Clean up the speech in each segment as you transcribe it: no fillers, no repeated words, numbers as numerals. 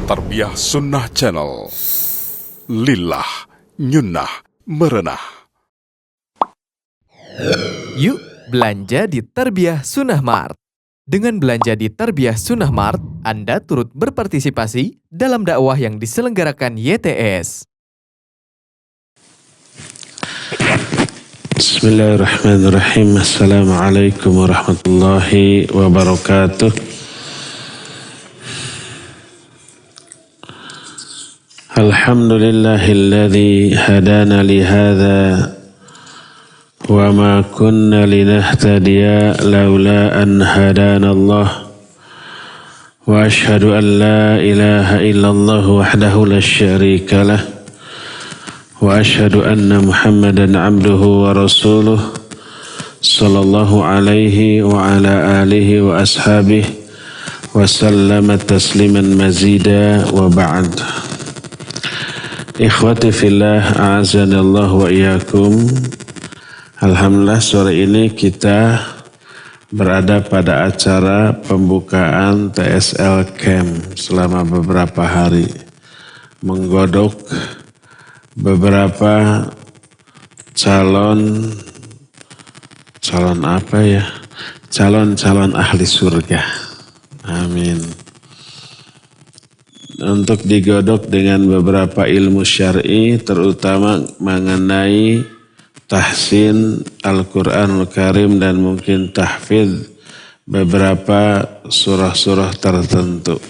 Tarbiyah Sunnah Channel. Lillah, nyunnah, merenah. Yuk belanja di Tarbiyah Sunnah Mart. Dengan belanja di Tarbiyah Sunnah Mart, Anda turut berpartisipasi dalam dakwah yang diselenggarakan YTS. Bismillahirrahmanirrahim. Assalamualaikum warahmatullahi wabarakatuh. Alhamdulillahilladzi hadana lihadza wa ma kunna linahtadiya laula an hadana Allah. Wa ashhadu an la ilaha illallah wahdahu la syarika lah. Wa ashhadu anna Muhammadan abduhu wa rasuluh sallallahu alaihi wa ala alihi wa ashabihi wa sallama tasliman mazida wa ba'd. Ikhwati fillah, a'azanallah wa iyyakum. Alhamdulillah, sore ini kita berada pada acara pembukaan TSL Camp selama beberapa hari, menggodok beberapa calon ahli surga. Amin. Untuk digodok dengan beberapa ilmu syar'i, terutama mengenai tahsin Al-Quranul Karim dan mungkin tahfidz beberapa surah-surah tertentu.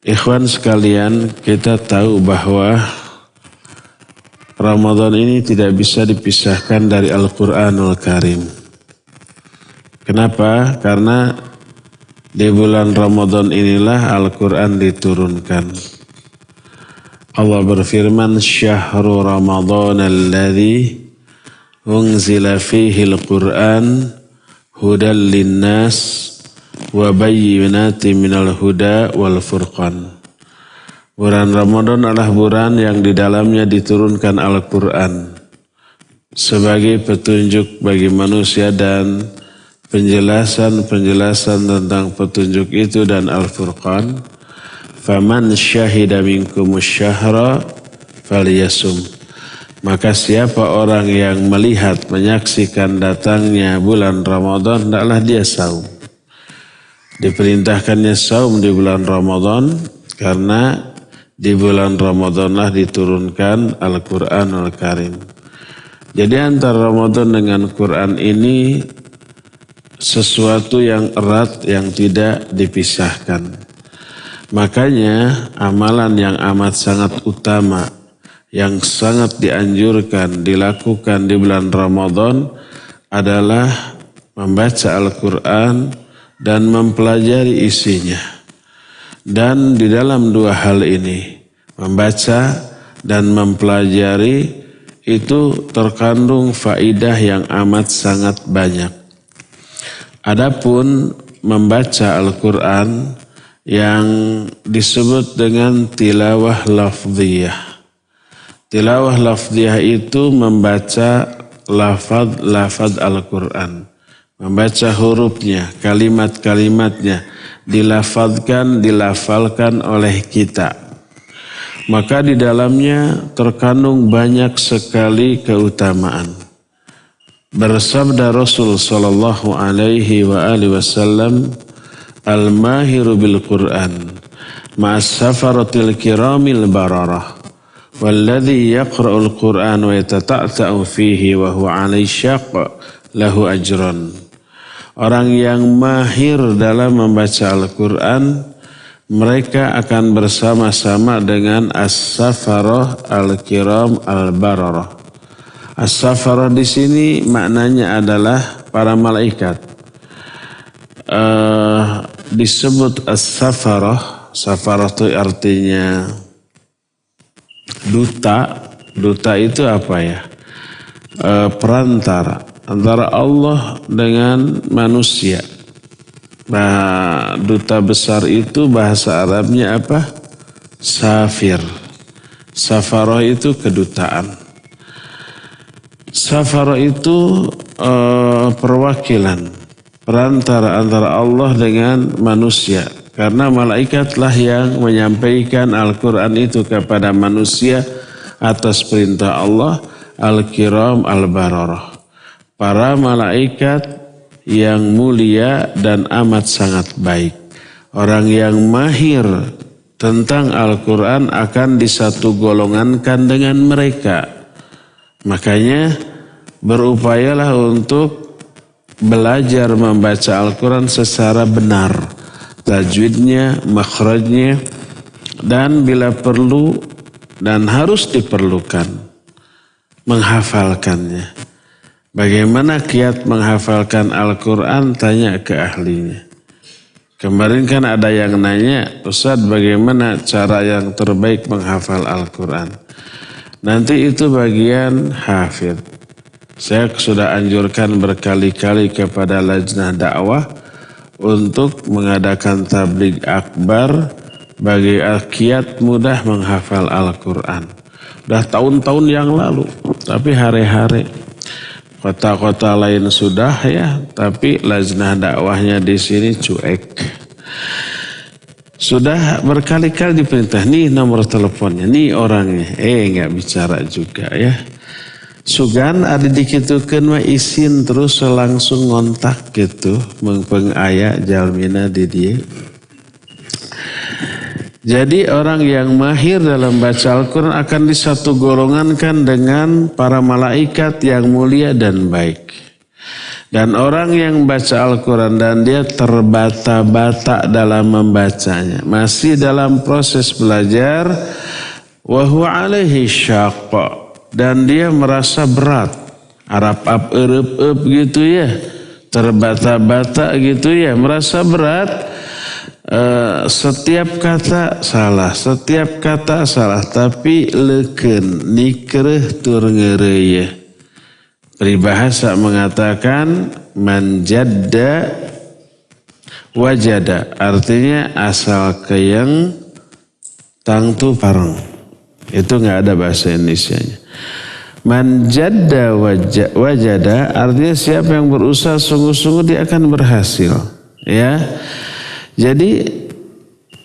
Ikhwan sekalian, kita tahu bahwa Ramadan ini tidak bisa dipisahkan dari Al-Quranul Karim. Kenapa? Karena di bulan Ramadan inilah Al-Quran diturunkan. Allah berfirman, Syahrul Ramadan alladzi unzila fihi al-Quran hudal linnas wa bayyinatin minal huda wal furqan. Bulan Ramadan adalah bulan yang di dalamnya diturunkan Al-Quran sebagai petunjuk bagi manusia dan penjelasan tentang petunjuk itu dan Al-Furqan. Faman syahida minkumus syahra falyasum. Maka siapa orang yang melihat, menyaksikan datangnya bulan Ramadan, hendaklah dia saum. Diperintahkannya saum di bulan Ramadan karena di bulan Ramadanlah diturunkan Al-Quranul Karim. Jadi antara Ramadan dengan Quran ini sesuatu yang erat yang tidak dipisahkan. Makanya amalan yang amat sangat utama, yang sangat dianjurkan dilakukan di bulan Ramadan adalah membaca Al-Quran dan mempelajari isinya. Dan di dalam dua hal ini, membaca dan mempelajari, itu terkandung faidah yang amat sangat banyak. Adapun membaca Al-Quran yang disebut dengan tilawah lafziyah. Tilawah lafziyah itu membaca lafaz Al-Quran. Membaca hurufnya, kalimat-kalimatnya, dilafalkan oleh kita. Maka di dalamnya terkandung banyak sekali keutamaan. Bersabda Rasul sallallahu alaihi wa alihi wasallam, al-mahiru bil Qur'an ma'as safaratil kiramil bararah walladhi yaqra'ul Qur'an wa yatata'ta'u fihi wa huwa 'alai syaq lahu ajran. Orang yang mahir dalam membaca Al-Quran, mereka akan bersama-sama dengan as-safarah al-kiram al-bararah. As-safarah di sini maknanya adalah para malaikat. Disebut as-safarah, safarah itu artinya duta. Duta itu apa ya? Perantara antara Allah dengan manusia. Nah, duta besar itu bahasa Arabnya apa? Safir. Safarah itu kedutaan. Safarah itu perwakilan, perantara antara Allah dengan manusia. Karena malaikatlah yang menyampaikan Al-Quran itu kepada manusia atas perintah Allah, Al-Kiram Al-Bararah. Para malaikat yang mulia dan amat sangat baik. Orang yang mahir tentang Al-Quran akan disatu golongankan dengan mereka. Makanya berupayalah untuk belajar membaca Al-Quran secara benar. Tajwidnya, makhrajnya, dan bila perlu dan harus diperlukan, menghafalkannya. Bagaimana kiat menghafalkan Al-Quran? Tanya ke ahlinya. Kemarin kan ada yang nanya, Ustaz bagaimana cara yang terbaik menghafal Al-Quran? Nanti itu bagian hafid. Saya sudah anjurkan berkali-kali kepada lajnah dakwah untuk mengadakan tabligh akbar bagi kiat mudah menghafal Al-Quran. Sudah tahun-tahun yang lalu, tapi hari-hari. Kota-kota lain sudah ya, tapi lajnah dakwahnya di sini cuek. Sudah berkali-kali diperintah, nih nomor teleponnya, nih orangnya. Nggak bicara juga ya. Sugan ada dikitukan mah isin terus langsung ngontak gitu. Mengpeng aya jalmina di dia. Jadi orang yang mahir dalam baca Al-Quran akan disatu golongankan dengan para malaikat yang mulia dan baik. Dan orang yang baca Al-Quran dan dia terbata-bata dalam membacanya, masih dalam proses belajar, wa huwa alaihi syaqqa, dan dia merasa berat, arap-ap eueup gitu ya, terbata-bata gitu ya, merasa berat. Setiap kata salah, tapi leukeun nikreuh tur ngeureuy. Peribahasa mengatakan man jadda wajada, artinya asal keyeng tangtu pareng. Itu enggak ada bahasa Indonesianya. Man jadda wajada artinya siapa yang berusaha sungguh-sungguh dia akan berhasil, ya. Jadi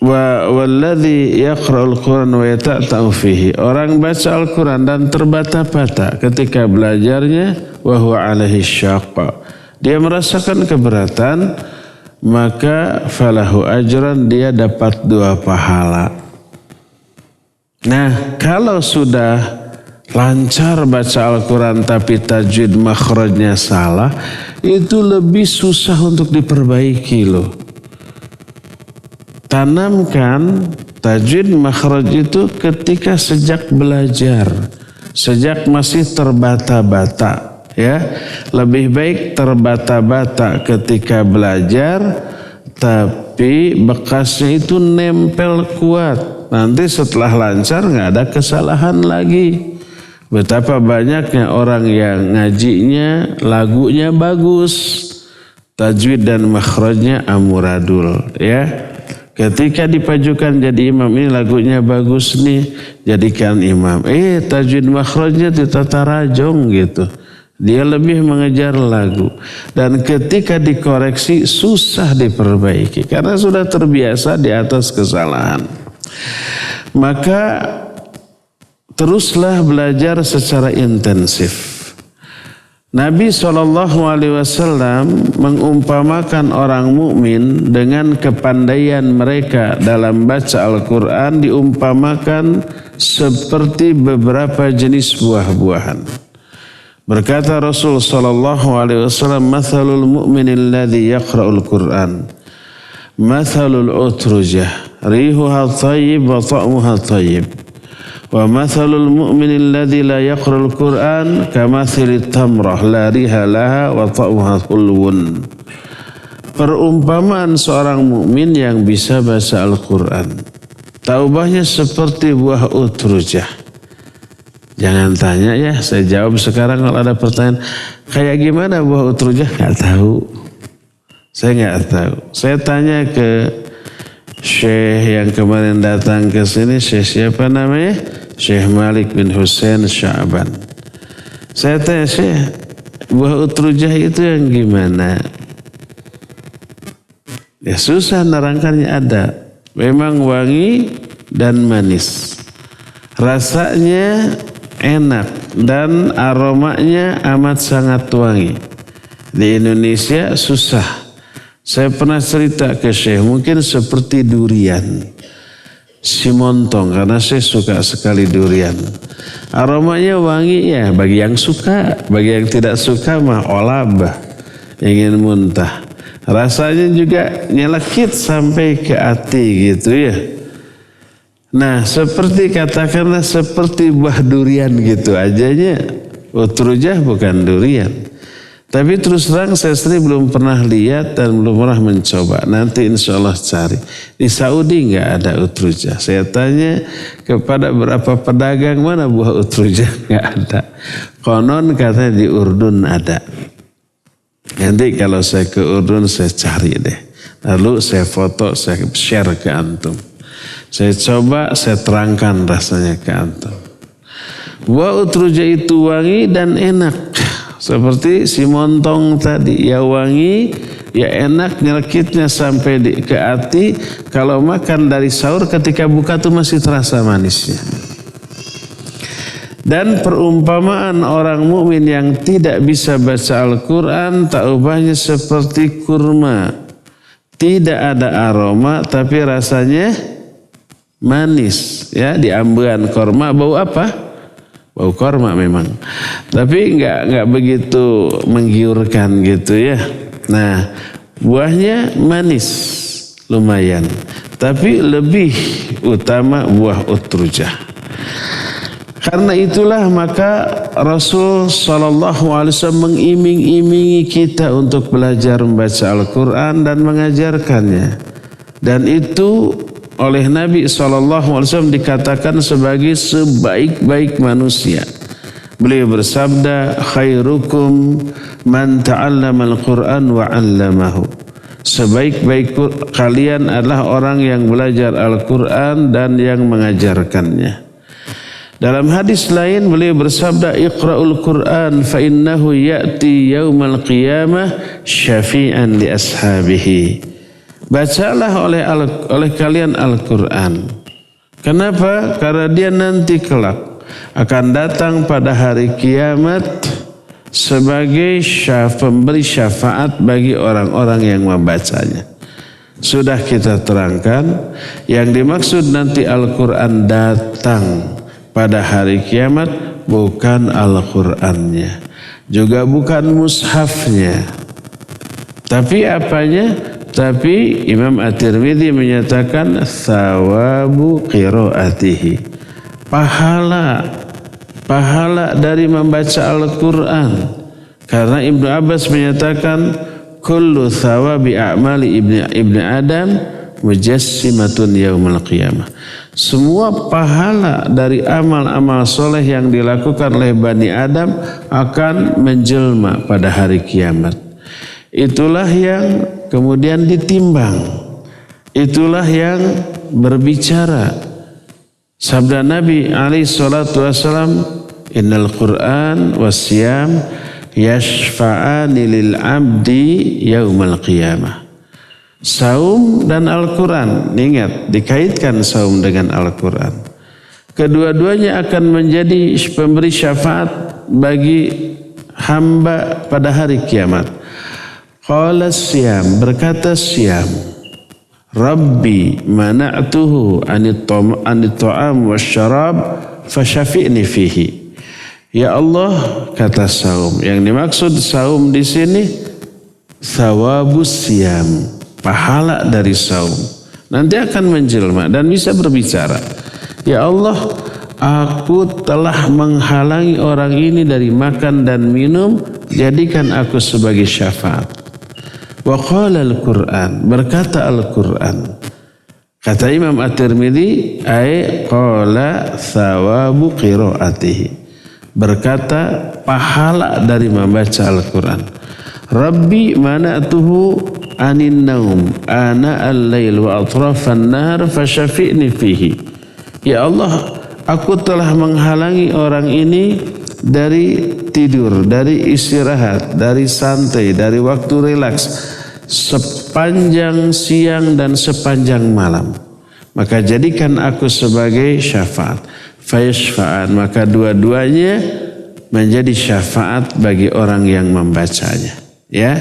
walladzi yaqra'ul Qur'an wa yata'ta'u fihi, orang baca Al-Qur'an dan terbata-bata ketika belajarnya, wa huwa 'alaihi syaqqa, dia merasakan keberatan, maka falahu ajran, dia dapat 2 pahala. Nah, kalau sudah lancar baca Al-Quran tapi tajwid makhrajnya salah, itu lebih susah untuk diperbaiki loh. Tanamkan tajwid makhraj itu ketika sejak belajar, sejak masih terbata-bata, ya. Lebih baik terbata-bata ketika belajar, tapi bekasnya itu nempel kuat. Nanti setelah lancar nggak ada kesalahan lagi. Betapa banyaknya orang yang ngajinya lagunya bagus, tajwid dan makhrajnya amuradul, ya. Ketika dipajukan jadi imam, ini lagunya bagus nih, jadikan imam. Tajwid makhrajnya ditata rajong gitu. Dia lebih mengejar lagu. Dan ketika dikoreksi susah diperbaiki karena sudah terbiasa di atas kesalahan. Maka teruslah belajar secara intensif. Nabi SAW mengumpamakan orang mukmin dengan kepandaian mereka dalam baca Al-Quran diumpamakan seperti beberapa jenis buah-buahan. Berkata Rasul SAW, "Mathalul mu'minil ladzi yaqra'ul Qur'an, mathalul utrujah, rihuha thayyib wa ta'muha thayyib. Wa mathalul mu'minil ladzi la yaqra'ul Qur'an kamathilit tamrah la riha laha wa ta'muha hulwun." Perumpamaan seorang mukmin yang bisa baca Al-Quran, taubahnya seperti buah utrujah. Jangan tanya ya, saya jawab sekarang kalau ada pertanyaan, kayak gimana buah utrujah? Nggak tahu. Saya nggak tahu. Saya tanya ke Syekh yang kemarin datang ke sini, Syekh siapa namanya? Syekh Malik bin Hussein Sya'ban. Saya tanya, Syekh, buah utrujah itu yang gimana? Ya susah nerangkannya, ada. Memang wangi dan manis. Rasanya enak dan aromanya amat sangat wangi. Di Indonesia susah. Saya pernah cerita ke Syekh, mungkin seperti durian. Simontong, karena saya suka sekali durian. Aromanya wangi ya bagi yang suka, bagi yang tidak suka mah olabah, ingin muntah. Rasanya juga nyelekit sampai ke hati gitu ya. Nah seperti katakanlah seperti buah durian gitu ajanya. Utrujah bukan durian. Tapi terus terang saya sendiri belum pernah lihat dan belum pernah mencoba. Nanti insya Allah cari. Di Saudi nggak ada utrujah. Saya tanya kepada beberapa pedagang, mana buah utrujah? Nggak ada. Konon katanya di Urdun ada. Nanti kalau saya ke Urdun saya cari deh. Lalu saya foto, saya share ke antum. Saya coba, saya terangkan rasanya ke antum. Buah utrujah itu wangi dan enak. Seperti simontong tadi, ya wangi, ya enak, nyelekitnya sampai ke hati. Kalau makan dari sahur ketika buka tuh masih terasa manisnya. Dan perumpamaan orang mukmin yang tidak bisa baca Al-Quran tak ubahnya seperti kurma. Tidak ada aroma tapi rasanya manis. Ya, di ambean kurma bau apa? Bau korma memang, tapi nggak begitu menggiurkan gitu ya. Nah buahnya manis lumayan, tapi lebih utama buah utrujah. Karena itulah maka Rasul SAW mengiming-imingi kita untuk belajar membaca Al-Quran dan mengajarkannya. Dan itu oleh Nabi SAW dikatakan sebagai sebaik-baik manusia. Beliau bersabda, khairukum man ta'allama al-Quran wa 'allamahu. Sebaik-baik kalian adalah orang yang belajar Al-Quran dan yang mengajarkannya. Dalam hadis lain beliau bersabda, iqra'ul Quran fa innahu ya'ti yaumal qiyamah syafi'an li ashabihi. Bacalah oleh kalian Al-Quran. Kenapa? Karena dia nanti kelak akan datang pada hari kiamat sebagai pemberi syafaat bagi orang-orang yang membacanya. Sudah kita terangkan, yang dimaksud nanti Al-Quran datang pada hari kiamat bukan Al-Qurannya, juga bukan mushafnya, tapi apanya? Tapi Imam At-Tirmidzi menyatakan thawabu qiraatihi. Pahala dari membaca Al-Quran. Karena Ibnu Abbas menyatakan kullu thawabi a'mali ibni Adam mujassimatun yaumil qiyamah. Semua pahala dari amal-amal soleh yang dilakukan oleh Bani Adam akan menjelma pada hari kiamat. Itulah yang kemudian ditimbang. Itulah yang berbicara. Sabda Nabi SAW, innal Qur'an wasyam yashfa'ani lil abdi yaumal qiyamah. Saum dan Al-Quran, ingat dikaitkan saum dengan Al-Quran. Kedua-duanya akan menjadi pemberi syafaat bagi hamba pada hari kiamat. Qala siyam, berkata siyam, Rabbi mana'tuhu anit ta'am wasyarab fasyafi'ni fihi. Ya Allah, kata saum, yang dimaksud saum di sini thawabus siyam, pahala dari saum. Nanti akan menjelma dan bisa berbicara. Ya Allah, aku telah menghalangi orang ini dari makan dan minum, jadikan aku sebagai syafaat. Wa qala al-Quran, berkata Al-Quran. Kata Imam At-Tirmidzi, ay qala thawabu qiraatihi. Berkata pahala dari membaca Al-Quran. Rabbi mana'tuhu anin naum ana al-lail wa atrafan nahar fasyafi'ni fihi. Ya Allah, aku telah menghalangi orang ini dari tidur, dari istirahat, dari santai, dari waktu rilaks. sepanjang siang dan sepanjang malam. Maka jadikan aku sebagai syafaat. Fayashfa'an, maka dua-duanya menjadi syafaat bagi orang yang membacanya. Ya,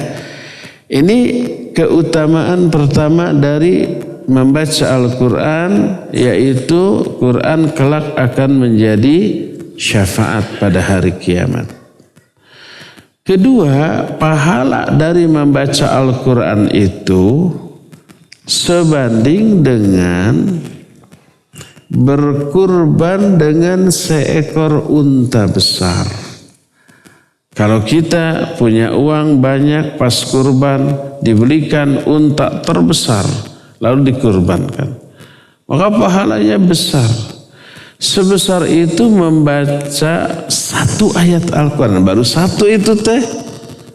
ini keutamaan pertama dari membaca Al-Quran, yaitu Quran kelak akan menjadi syafaat pada hari kiamat. Kedua, pahala dari membaca Al-Quran itu sebanding dengan berkurban dengan seekor unta besar. Kalau kita punya uang banyak, pas kurban dibelikan unta terbesar lalu dikurbankan, maka pahalanya besar. Sebesar itu membaca satu ayat Al-Quran. Baru satu itu teh.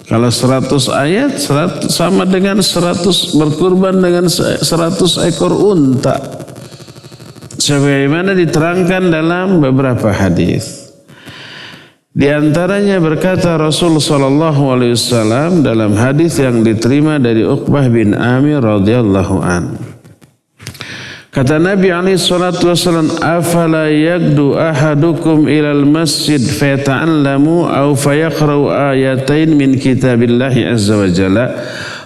Kalau 100 ayat sama dengan 100 berkurban dengan 100 ekor unta. Sebagaimana diterangkan dalam beberapa hadis. Di antaranya berkata Rasul sallallahu alaihi wasallam dalam hadis yang diterima dari Uqbah bin Amir radhiyallahu an. Kata Nabi alaihi salatu wasallam, afala yagdu ahadukum ilal masjid fayata'allamu aw fayaqra'u ayatain min kitabillahi azza wa jalla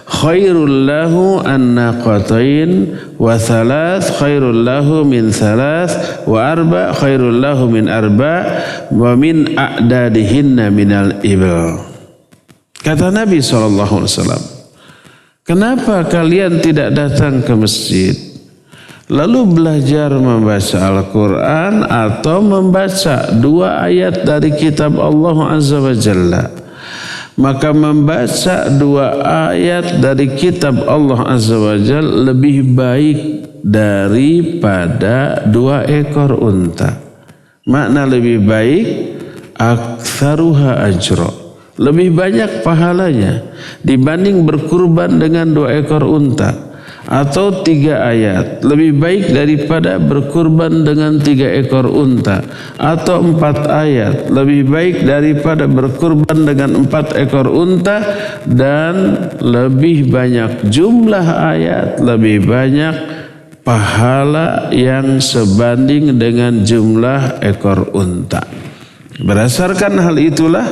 khairul lahu an-naqatain wa thalath khairul lahu min thalath wa arba khairul lahu min arba wa min a'dadihinna minal ibil. Kata Nabi SAW, kenapa kalian tidak datang ke masjid lalu belajar membaca Al-Quran atau membaca 2 ayat dari kitab Allah Azza wa Jalla? Maka membaca 2 ayat dari kitab Allah Azza wa Jalla lebih baik daripada 2 ekor unta. Makna lebih baik, aktsaruha ajra, lebih banyak pahalanya dibanding berkurban dengan 2 ekor unta. Atau 3 ayat lebih baik daripada berkurban dengan 3 ekor unta. Atau 4 ayat lebih baik daripada berkurban dengan 4 ekor unta. Dan lebih banyak jumlah ayat, lebih banyak pahala yang sebanding dengan jumlah ekor unta. Berdasarkan hal itulah,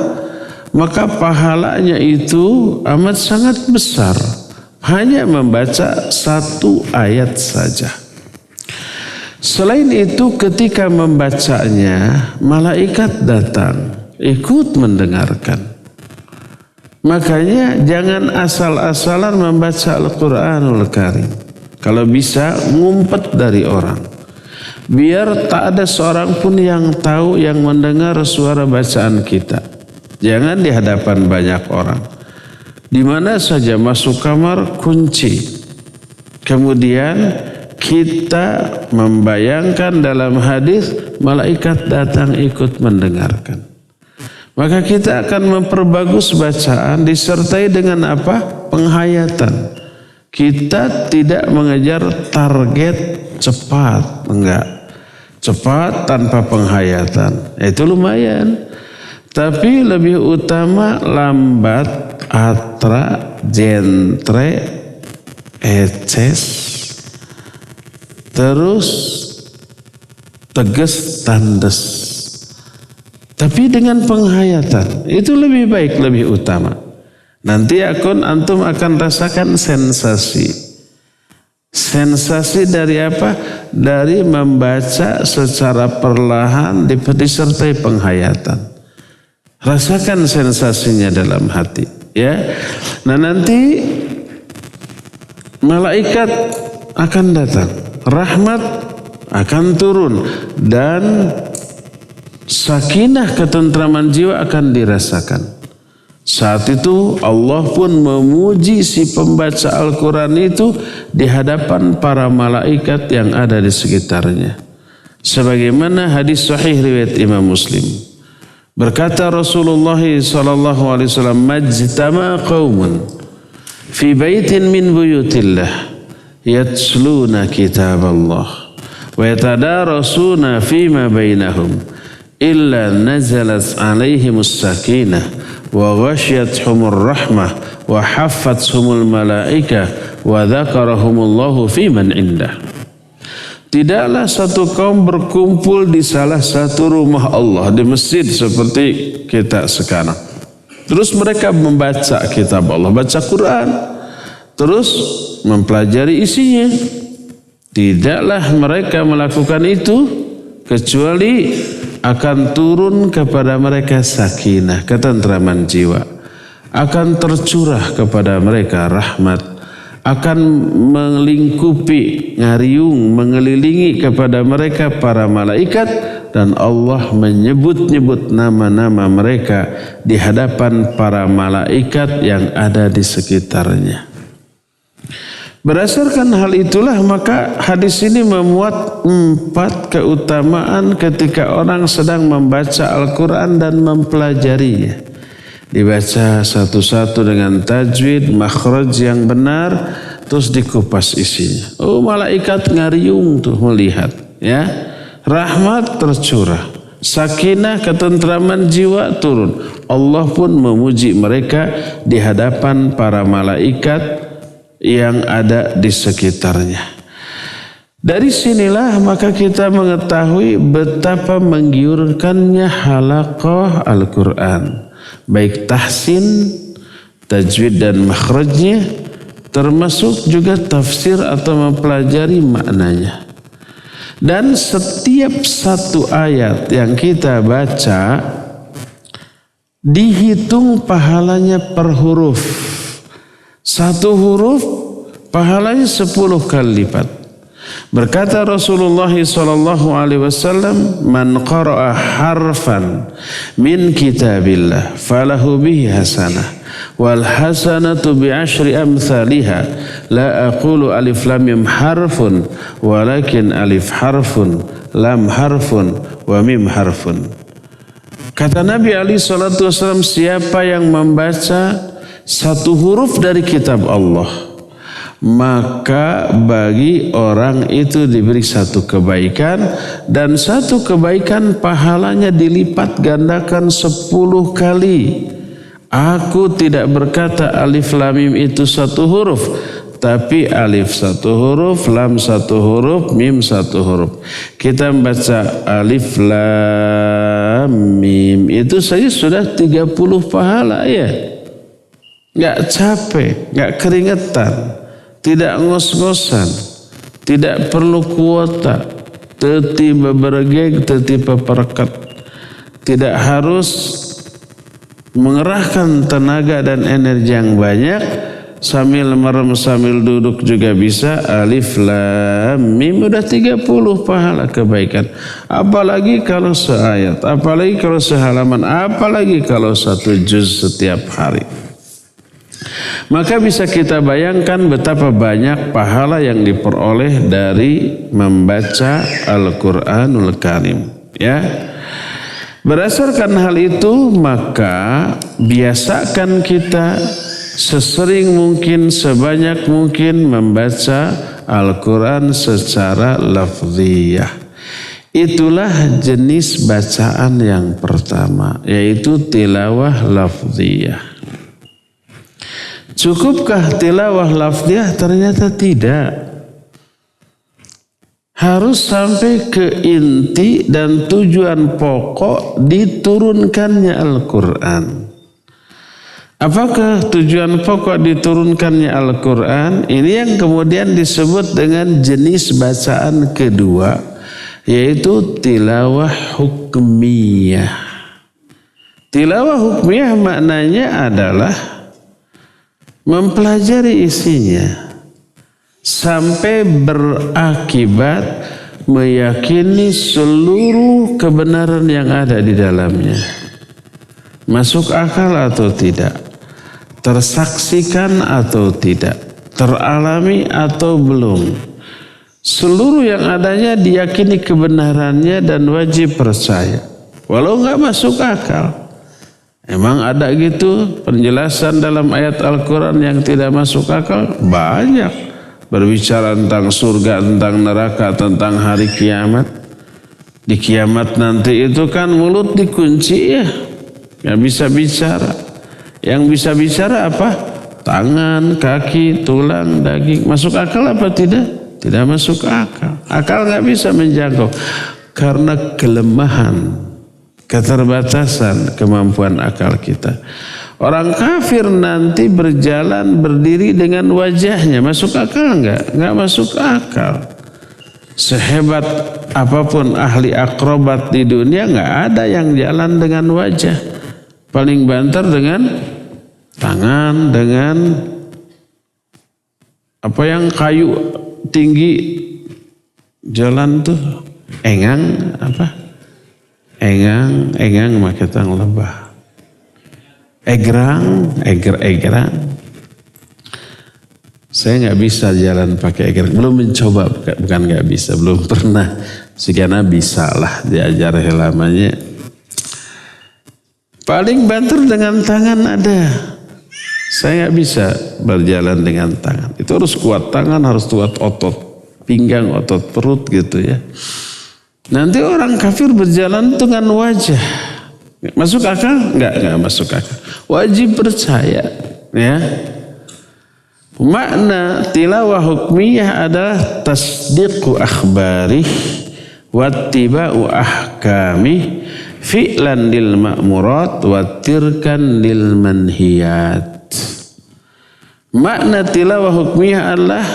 maka pahalanya itu amat sangat besar. Hanya membaca 1 ayat saja. Selain itu, ketika membacanya, malaikat datang ikut mendengarkan. Makanya jangan asal-asalan membaca Al-Quranul Karim. Kalau bisa ngumpet dari orang. Biar tak ada seorang pun yang tahu, yang mendengar suara bacaan kita. Jangan di hadapan banyak orang. Di mana saja masuk kamar kunci. Kemudian kita membayangkan dalam hadis malaikat datang ikut mendengarkan. Maka kita akan memperbagus bacaan disertai dengan apa? Penghayatan. Kita tidak mengejar target cepat, enggak. Cepat tanpa penghayatan, itu lumayan. Tapi lebih utama lambat, atra, jentre, eces, terus tegas, tandes. Tapi dengan penghayatan, itu lebih baik, lebih utama. Nanti antum akan rasakan sensasi. Sensasi dari apa? Dari membaca secara perlahan disertai penghayatan. Rasakan sensasinya dalam hati, ya. Nah, nanti malaikat akan datang, rahmat akan turun, dan sakinah, ketentraman jiwa akan dirasakan. Saat itu Allah pun memuji si pembaca Al-Quran itu di hadapan para malaikat yang ada di sekitarnya. Sebagaimana hadis sahih riwayat Imam Muslim. Berkata Rasulullah sallallahu alaihi wasallam, majtama qaumun fi baitin min buyutillah yatsluna kitab Allah wa yatadarasuna fima bainahum illa nazalat alaihimus sakinah wa ghasyiyatuhumur rahmah wa haffathumul malaikah wa dzakarahumullahu fi man indah. Tidaklah satu kaum berkumpul di salah satu rumah Allah, di masjid seperti kita sekarang. Terus mereka membaca kitab Allah, baca Quran, terus mempelajari isinya. Tidaklah mereka melakukan itu kecuali akan turun kepada mereka sakinah, ketentraman jiwa. Akan tercurah kepada mereka rahmat. Akan melingkupi, ngariung, mengelilingi kepada mereka para malaikat, dan Allah menyebut-nyebut nama-nama mereka di hadapan para malaikat yang ada di sekitarnya. Berdasarkan hal itulah maka hadis ini memuat 4 keutamaan ketika orang sedang membaca Al-Quran dan mempelajarinya. Dibaca satu-satu dengan tajwid, makhraj yang benar, terus dikupas isinya. Oh, malaikat ngariung tuh melihat, ya. Rahmat tercurah, sakinah, ketentraman jiwa turun. Allah pun memuji mereka di hadapan para malaikat yang ada di sekitarnya. Dari sinilah maka kita mengetahui betapa menggiurkannya halaqah Al-Quran. Baik tahsin, tajwid dan makhrajnya, termasuk juga tafsir atau mempelajari maknanya. Dan setiap satu ayat yang kita baca dihitung pahalanya per huruf. Satu huruf pahalanya 10 kali lipat. Berkata Rasulullah SAW, man qara'a harfan min kitabillah falahu bihi hasanah wal hasanatu bi asyri amthaliha la aqulu alif lam mim harfun walakin alif harfun lam harfun wa mim harfun. Kata Nabi SAW, siapa yang membaca satu huruf dari kitab Allah, maka bagi orang itu diberi satu kebaikan, dan satu kebaikan pahalanya dilipat gandakan 10 kali. Aku tidak berkata alif lam mim itu satu huruf, tapi alif satu huruf, lam satu huruf, mim satu huruf. Kita membaca alif lam mim itu saja sudah 30 pahala, ya. Gak capek, gak keringetan, tidak ngos-ngosan, tidak perlu kuota, tetiba bergeg, tetiba pereket. Tidak harus mengerahkan tenaga dan energi yang banyak, sambil merem sambil duduk juga bisa. Alif lam mim udah 30 pahala kebaikan. Apalagi kalau seayat, apalagi kalau sehalaman, apalagi kalau 1 juz setiap hari. Maka bisa kita bayangkan betapa banyak pahala yang diperoleh dari membaca Al-Quranul Karim, ya. Berdasarkan hal itu maka biasakan kita sesering mungkin, sebanyak mungkin membaca Al-Quran secara lafziyah. Itulah jenis bacaan yang pertama, yaitu tilawah lafziyah. Cukupkah tilawah lafziyah? Ternyata tidak. Harus sampai ke inti dan tujuan pokok diturunkannya Al-Quran. Apakah tujuan pokok diturunkannya Al-Quran? Ini yang kemudian disebut dengan jenis bacaan kedua, yaitu tilawah hukmiyah. Tilawah hukmiyah maknanya adalah mempelajari isinya sampai berakibat meyakini seluruh kebenaran yang ada di dalamnya. Masuk akal atau tidak, tersaksikan atau tidak, teralami atau belum. Seluruh yang adanya diyakini kebenarannya dan wajib percaya, walau nggak masuk akal. Emang ada gitu penjelasan dalam ayat Al-Quran yang tidak masuk akal? Banyak. Berbicara tentang surga, tentang neraka, tentang hari kiamat. Di kiamat nanti itu kan mulut dikunci, ya. Gak bisa bicara. Yang bisa bicara apa? Tangan, kaki, tulang, daging. Masuk akal apa tidak? Tidak masuk akal. Akal nggak bisa menjangkau karena kelemahan, keterbatasan kemampuan akal kita. Orang kafir nanti berjalan berdiri dengan wajahnya. Masuk akal enggak? Enggak masuk akal. Sehebat apapun ahli akrobat di dunia enggak ada yang jalan dengan wajah. Paling banter dengan tangan, dengan apa yang kayu tinggi jalan tuh. Engang apa? Engang maketang lebah. Egrang. Saya nggak bisa jalan pakai egrang. Belum mencoba, bukan nggak bisa, belum pernah. Sekian bisa lah diajar lamanya. Paling banter dengan tangan ada. Saya nggak bisa berjalan dengan tangan. Itu harus kuat tangan, harus kuat otot pinggang, otot perut gitu ya. Nanti orang kafir berjalan dengan wajah. Masuk akal? Enggak masuk akal. Wajib percaya, ya. Makna tilawah hukmiyah adalah tasdiqu akhbarih wattiba'u ahkamih fi'lan lil ma'murat wa tirkan lil manhiyat. Makna tilawah hukmiyah adalah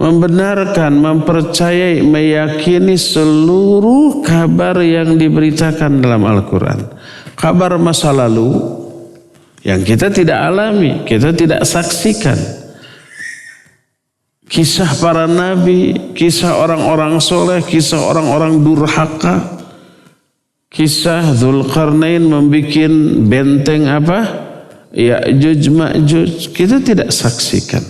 membenarkan, mempercayai, meyakini seluruh kabar yang diberitakan dalam Al-Quran. Kabar masa lalu yang kita tidak alami, kita tidak saksikan. Kisah para nabi, kisah orang-orang soleh, kisah orang-orang durhaka. Kisah Dzulqarnain membuat benteng apa? Ya'juj Ma'juj. Kita tidak saksikan.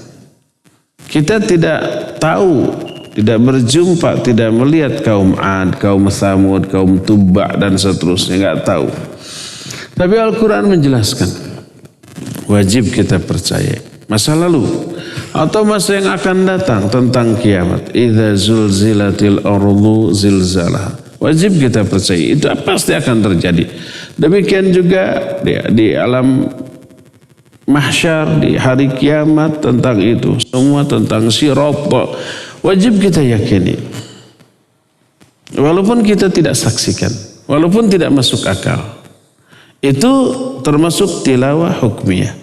Kita tidak tahu, tidak berjumpa, tidak melihat kaum Ad, kaum Tsamud, kaum Tubba dan seterusnya, enggak tahu. Tapi Al-Quran menjelaskan, wajib kita percaya. Masa lalu atau masa yang akan datang tentang kiamat. Idza zulzilatil ardu zilzalaha. Wajib kita percaya, itu pasti akan terjadi. Demikian juga di alam mahsyar, di hari kiamat tentang itu. Semua tentang sirat. Wajib kita yakini. Walaupun kita tidak saksikan. Walaupun tidak masuk akal. Itu termasuk tilawah hukmiyah.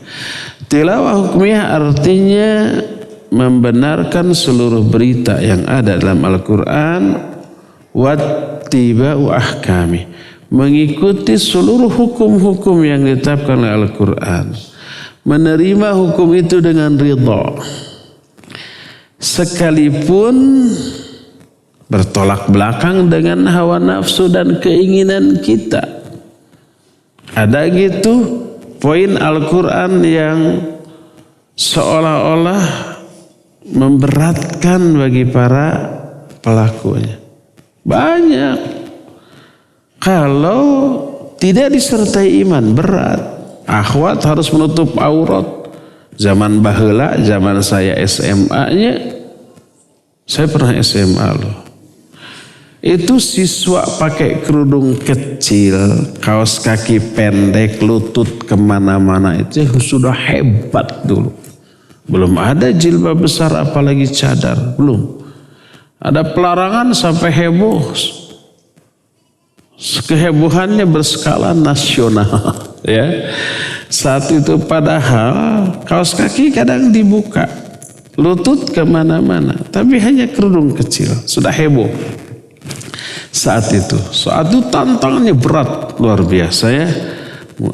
Tilawah hukmiyah artinya membenarkan seluruh berita yang ada dalam Al-Quran. Wattiba'u ahkami. Mengikuti seluruh hukum-hukum yang ditetapkan oleh Al-Quran. Menerima hukum itu dengan ridha. Sekalipun bertolak belakang dengan hawa nafsu dan keinginan kita. Ada gitu poin Al-Quran yang seolah-olah memberatkan bagi para pelakunya. Banyak. Kalau tidak disertai iman berat. Akhwat harus menutup aurat. Zaman baheula, zaman saya SMA-nya, saya pernah SMA loh. Itu siswa pakai kerudung kecil, kaos kaki pendek, lutut kemana-mana, itu sudah hebat dulu. Belum ada jilbab besar apalagi cadar, belum. Ada pelarangan sampai heboh. Kehebohannya berskala nasional, ya. Saat itu padahal kaos kaki kadang dibuka, lutut kemana-mana, tapi hanya kerudung kecil, sudah heboh. Saat itu tantangannya berat luar biasa ya.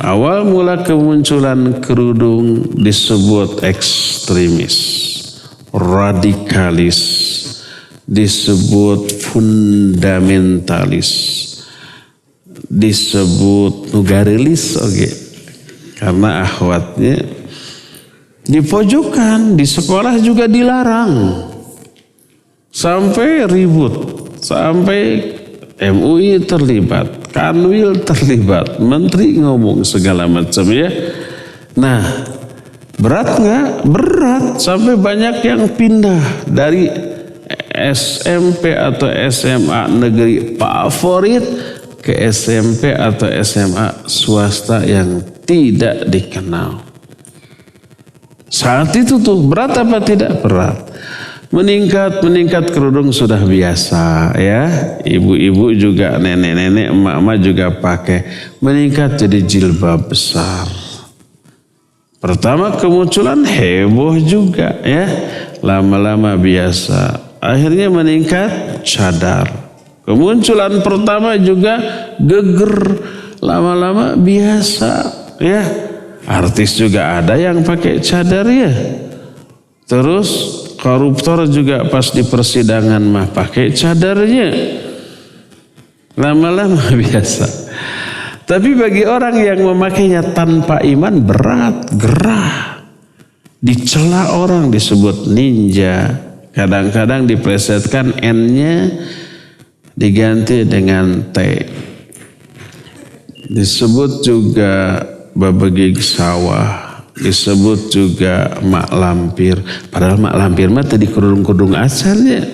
Awal mula kemunculan kerudung disebut ekstremis, radikalis, disebut fundamentalis, disebut nugarilis, oke. Karena akhwatnya di pojokan, di sekolah juga dilarang. Sampai ribut, sampai MUI terlibat, Kanwil terlibat, menteri ngomong segala macam ya. Nah, berat nggak? Berat, sampai banyak yang pindah dari SMP atau SMA negeri favorit ke SMP atau SMA swasta yang tidak dikenal. Saat itu tuh berat apa tidak? Berat. Meningkat kerudung sudah biasa ya. Ibu-ibu juga, nenek-nenek, emak-emak juga pakai. Meningkat jadi jilbab besar. Pertama kemunculan heboh juga ya. Lama-lama biasa. Akhirnya meningkat cadar. Kemunculan pertama juga geger. Lama-lama biasa ya. Artis juga ada yang pakai cadar ya. Terus koruptor juga pas di persidangan mah pakai cadarnya. Lama-lama biasa. Tapi bagi orang yang memakainya tanpa iman berat, gerah. Dicela orang disebut ninja. Kadang-kadang diplesetkan N-nya diganti dengan T. Disebut juga babegig sawah. Disebut juga mak lampir. Padahal mak lampir mah tadi kerudung-kerudung asalnya.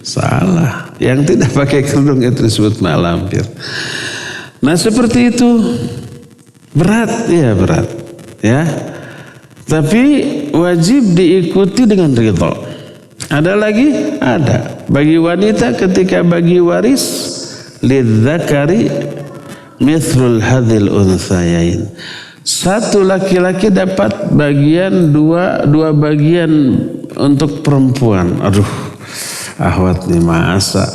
Salah. Yang tidak pakai kerudung itu disebut mak lampir. Nah seperti itu. Berat ya. Tapi wajib diikuti dengan ridho. Ada lagi? Ada. Bagi wanita ketika bagi waris lidzakari mithlul hadzal unthayain. Satu laki-laki dapat bagian dua bagian untuk perempuan. Aduh, ahwat nih masa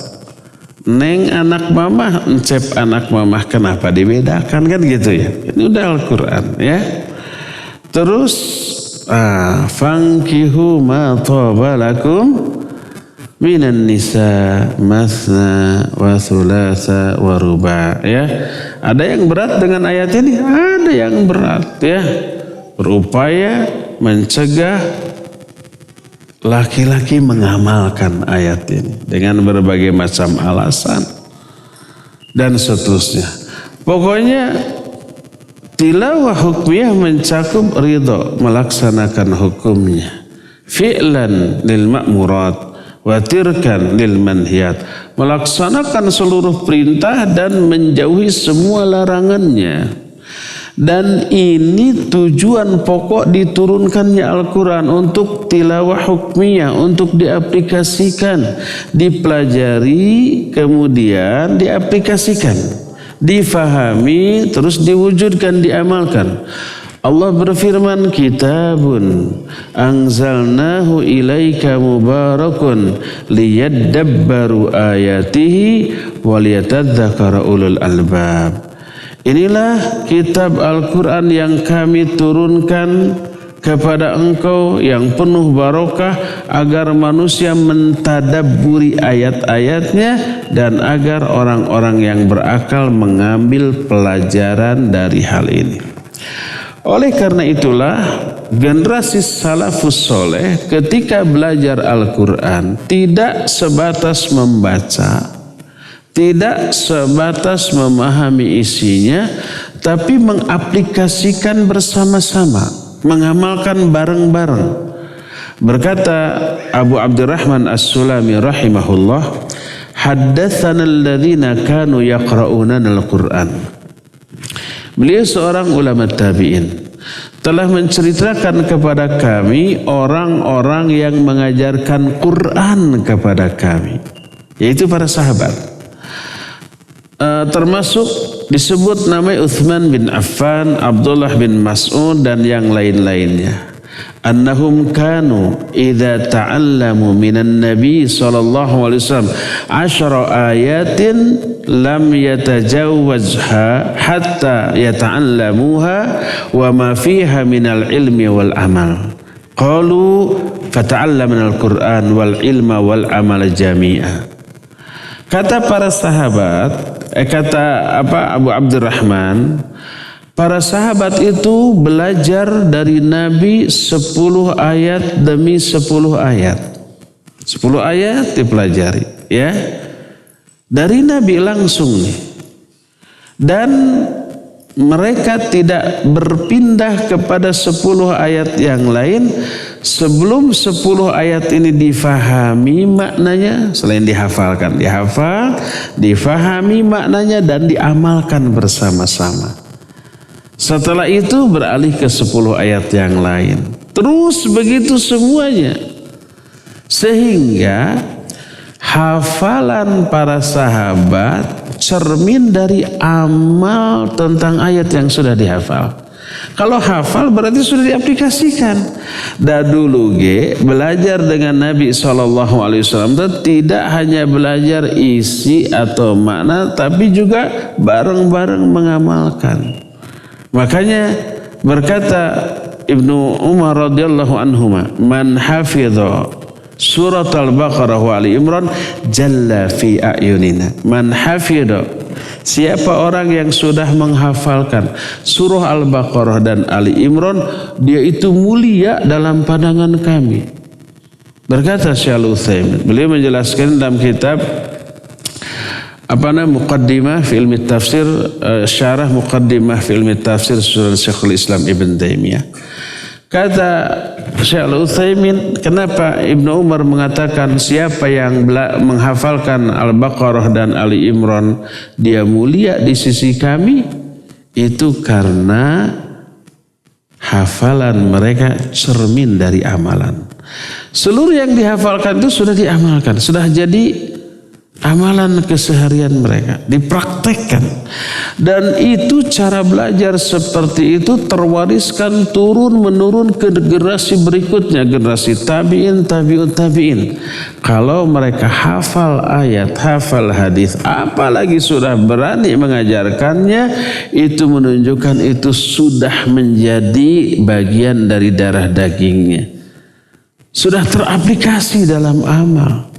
neng anak mamah, encep anak mamah, kenapa dibedakan kan gitu ya? Ini udah Al-Quran ya. Terus fankihu ma thaba lakum minan nisa masna wa thulatha wa ruba ya. Ada yang berat dengan ayat ini, ada yang berat ya. Berupaya mencegah laki-laki mengamalkan ayat ini dengan berbagai macam alasan dan seterusnya. Pokoknya tilawah hukmiyah mencakup ridho melaksanakan hukumnya. Fi'lan lil ma'murat wa tirkan lil manhiyat. Melaksanakan seluruh perintah dan menjauhi semua larangannya. Dan ini tujuan pokok diturunkannya Al-Quran untuk tilawah hukmiyah, untuk diaplikasikan, dipelajari, kemudian diaplikasikan, difahami, terus diwujudkan, diamalkan. Allah berfirman, kitabun anzalnahu ilaika mubarakun liyadabbaru ayatihi waliyatadzakara ulul albab. Inilah kitab Al-Quran yang kami turunkan kepada engkau yang penuh barokah agar manusia mentadabburi ayat-ayatnya dan agar orang-orang yang berakal mengambil pelajaran dari hal ini. Oleh karena itulah generasi salafus soleh ketika belajar Al-Quran tidak sebatas membaca, tidak sebatas memahami isinya, tapi mengaplikasikan bersama-sama, mengamalkan bareng-bareng. Berkata Abu Abdurrahman As-Sulami rahimahullah, haddatsana alladhina kanu yaqra'una al-Qur'an. Beliau seorang ulama tabi'in, telah menceritakan kepada kami orang-orang yang mengajarkan Quran kepada kami, yaitu para sahabat. Termasuk disebut namanya Uthman bin Affan, Abdullah bin Mas'ud dan yang lain-lainnya. Annahum kanu idza ta'allamu minan nabi sallallahu alaihi wasallam 10 ayatin lam yatajawwazha hatta yata'allamuha wa ma fiha minal ilmi wal amal. Qalu fata'allamna al-Qur'an wal ilma wal amal jami'a. Kata para sahabat, kata Abu Abdurrahman, para sahabat itu belajar dari Nabi 10 ayat demi 10 ayat. 10 ayat dipelajari, ya. Dari Nabi langsung nih. Dan mereka tidak berpindah kepada 10 ayat yang lain sebelum 10 ayat ini difahami maknanya, selain dihafalkan, dihafal, difahami maknanya dan diamalkan bersama-sama. Setelah itu beralih ke 10 ayat yang lain. Terus begitu semuanya. Sehingga hafalan para sahabat cermin dari amal tentang ayat yang sudah dihafal. Kalau hafal berarti sudah diaplikasikan. Dan dulu belajar dengan Nabi SAW itu tidak hanya belajar isi atau makna, tapi juga bareng-bareng mengamalkan. Makanya berkata Ibnu Umar radhiyallahu anhuma, man hafidha surat al-Baqarah wa Ali Imran jalla fi a'yunina. Man hafidha, siapa orang yang sudah menghafalkan surah Al-Baqarah dan Ali Imran, dia itu mulia dalam pandangan kami. Berkata Syekh Al-Utsaimin, beliau menjelaskan dalam kitab Muqaddimah fi ilmi tafsir, syarah Muqaddimah fi ilmi tafsir surah Syekhul Islam Ibn Taimiyah. Kata Syekh Al-Utsaimin, kenapa Ibnu Umar mengatakan siapa yang menghafalkan Al-Baqarah dan Ali Imran dia mulia di sisi kami? Itu karena hafalan mereka cermin dari amalan. Seluruh yang dihafalkan itu sudah diamalkan, sudah jadi amalan keseharian mereka, dipraktekkan. Dan itu cara belajar seperti itu terwariskan turun-menurun ke generasi berikutnya, generasi tabi'in, tabi'ut tabi'in. Kalau mereka hafal ayat, hafal hadis, apalagi sudah berani mengajarkannya, itu menunjukkan itu sudah menjadi bagian dari darah dagingnya. Sudah teraplikasi dalam amal.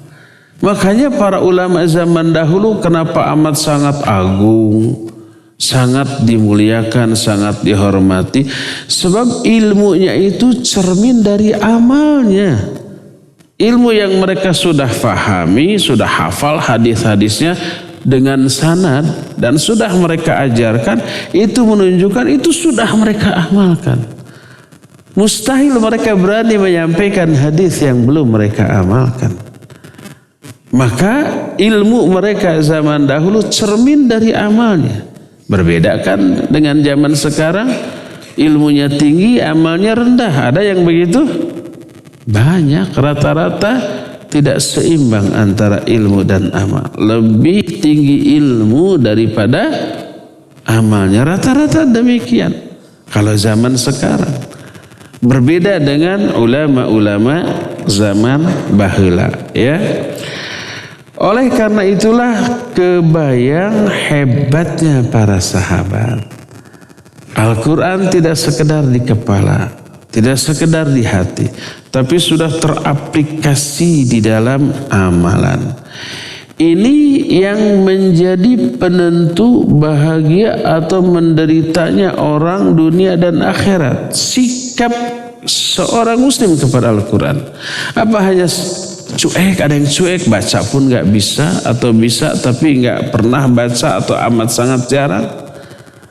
Makanya para ulama zaman dahulu kenapa amat sangat agung, sangat dimuliakan, sangat dihormati. Sebab ilmunya itu cermin dari amalnya. Ilmu yang mereka sudah fahami, sudah hafal hadis-hadisnya dengan sanad dan sudah mereka ajarkan, itu menunjukkan itu sudah mereka amalkan. Mustahil mereka berani menyampaikan hadis yang belum mereka amalkan. Maka ilmu mereka zaman dahulu cermin dari amalnya. Berbeda kan dengan zaman sekarang, ilmunya tinggi, amalnya rendah. Ada yang begitu? Banyak, rata-rata tidak seimbang antara ilmu dan amal. Lebih tinggi ilmu daripada amalnya. Rata-rata demikian. Kalau zaman sekarang. Berbeda dengan ulama-ulama zaman baheula, ya. Oleh karena itulah kebayang hebatnya para sahabat. Al-Quran tidak sekedar di kepala, tidak sekedar di hati, tapi sudah teraplikasi di dalam amalan. Ini yang menjadi penentu bahagia atau menderitanya orang dunia dan akhirat. Sikap seorang muslim kepada Al-Quran. Apa hanya cuek, ada yang cuek, baca pun gak bisa, atau bisa tapi gak pernah baca atau amat sangat jarang.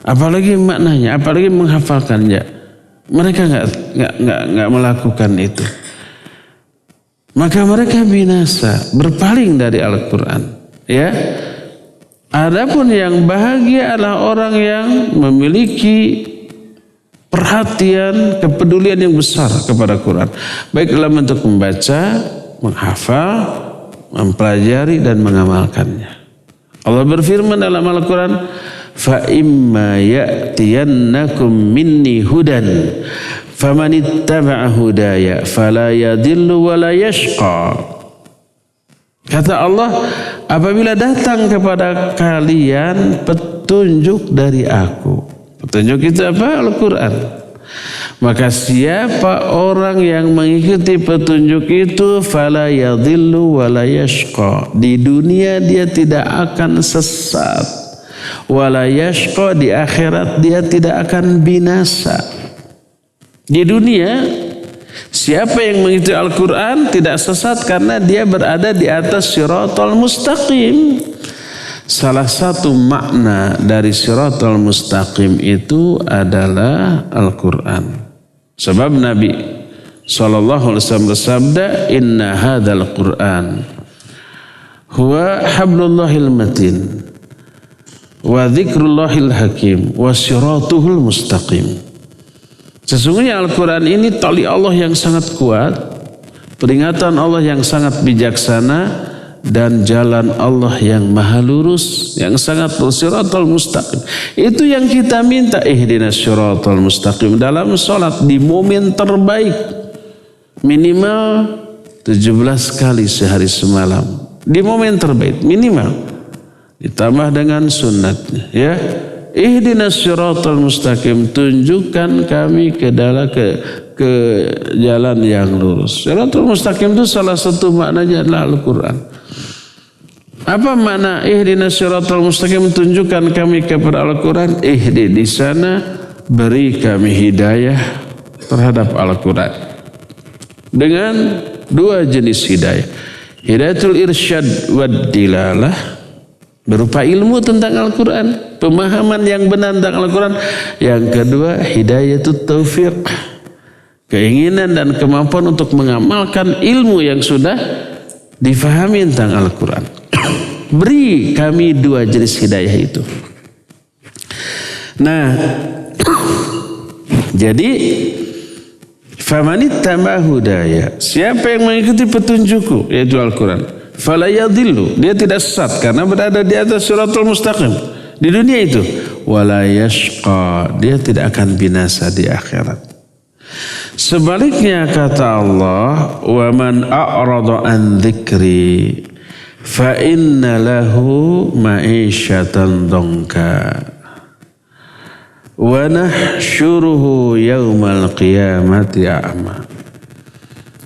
Apalagi maknanya, apalagi menghafalkannya. Mereka gak melakukan itu. Maka mereka binasa, berpaling dari Al-Quran. Ya, adapun yang bahagia adalah orang yang memiliki perhatian, kepedulian yang besar kepada Quran. Baik dalam bentuk membaca, menghafal, mempelajari dan mengamalkannya. Allah berfirman dalam Al-Quran, fa imma ya'tiyannakum minni hudan famanittaba'a hudaya fala yadhillu wa la yashqa. Kata Allah, apabila datang kepada kalian petunjuk dari aku. Petunjuk itu apa? Al-Quran. Maka siapa orang yang mengikuti petunjuk itu fala yadhillu wa la yashqa. Di dunia dia tidak akan sesat. Wa la yashqa, di akhirat dia tidak akan binasa. Di dunia siapa yang mengikuti Al-Quran tidak sesat karena dia berada di atas siratal mustaqim. Salah satu makna dari siratal mustaqim itu adalah Al-Quran. Sebab Nabi SAW bersabda, inna hadzal Qur'an huwa hablullahil matin wa dzikrullahil hakim wa siratuhul mustaqim. Sesungguhnya Al-Quran ini tali Allah yang sangat kuat, peringatan Allah yang sangat bijaksana, dan jalan Allah yang maha lurus, yang sangat siratal mustaqim. Itu yang kita minta, ihdinas siratal mustaqim, dalam sholat di momen terbaik, minimal 17 kali sehari semalam, di momen terbaik minimal, ditambah dengan sunnatnya, ya. Ihdinas siratal mustaqim, tunjukkan kami ke jalan yang lurus. Siratal mustaqim itu salah satu maknanya adalah Al-Quran. Apa makna ihdinas siratal mustaqim, tunjukkan kami kepada Al-Quran? Di sana beri kami hidayah terhadap Al-Quran dengan dua jenis hidayah. Hidayatul irsyad wad dilalah, berupa ilmu tentang Al-Quran, pemahaman yang benar tentang Al-Quran. Yang kedua, hidayatut taufiq, keinginan dan kemampuan untuk mengamalkan ilmu yang sudah difahami tentang Al-Quran. Beri kami dua jenis hidayah itu. Nah, jadi famanittaba hudaya, siapa yang mengikuti petunjukku, yaitu Al-Quran, fala yadhillu, dia tidak sesat karena berada di atas siratal mustaqim di dunia itu, wala yashqa, dia tidak akan binasa di akhirat. Sebaliknya kata Allah, wa man a'rada an dzikri fa inna lahu ma'isyatan dhanka wa nahsyuruhu yaumal qiyamati a'ma.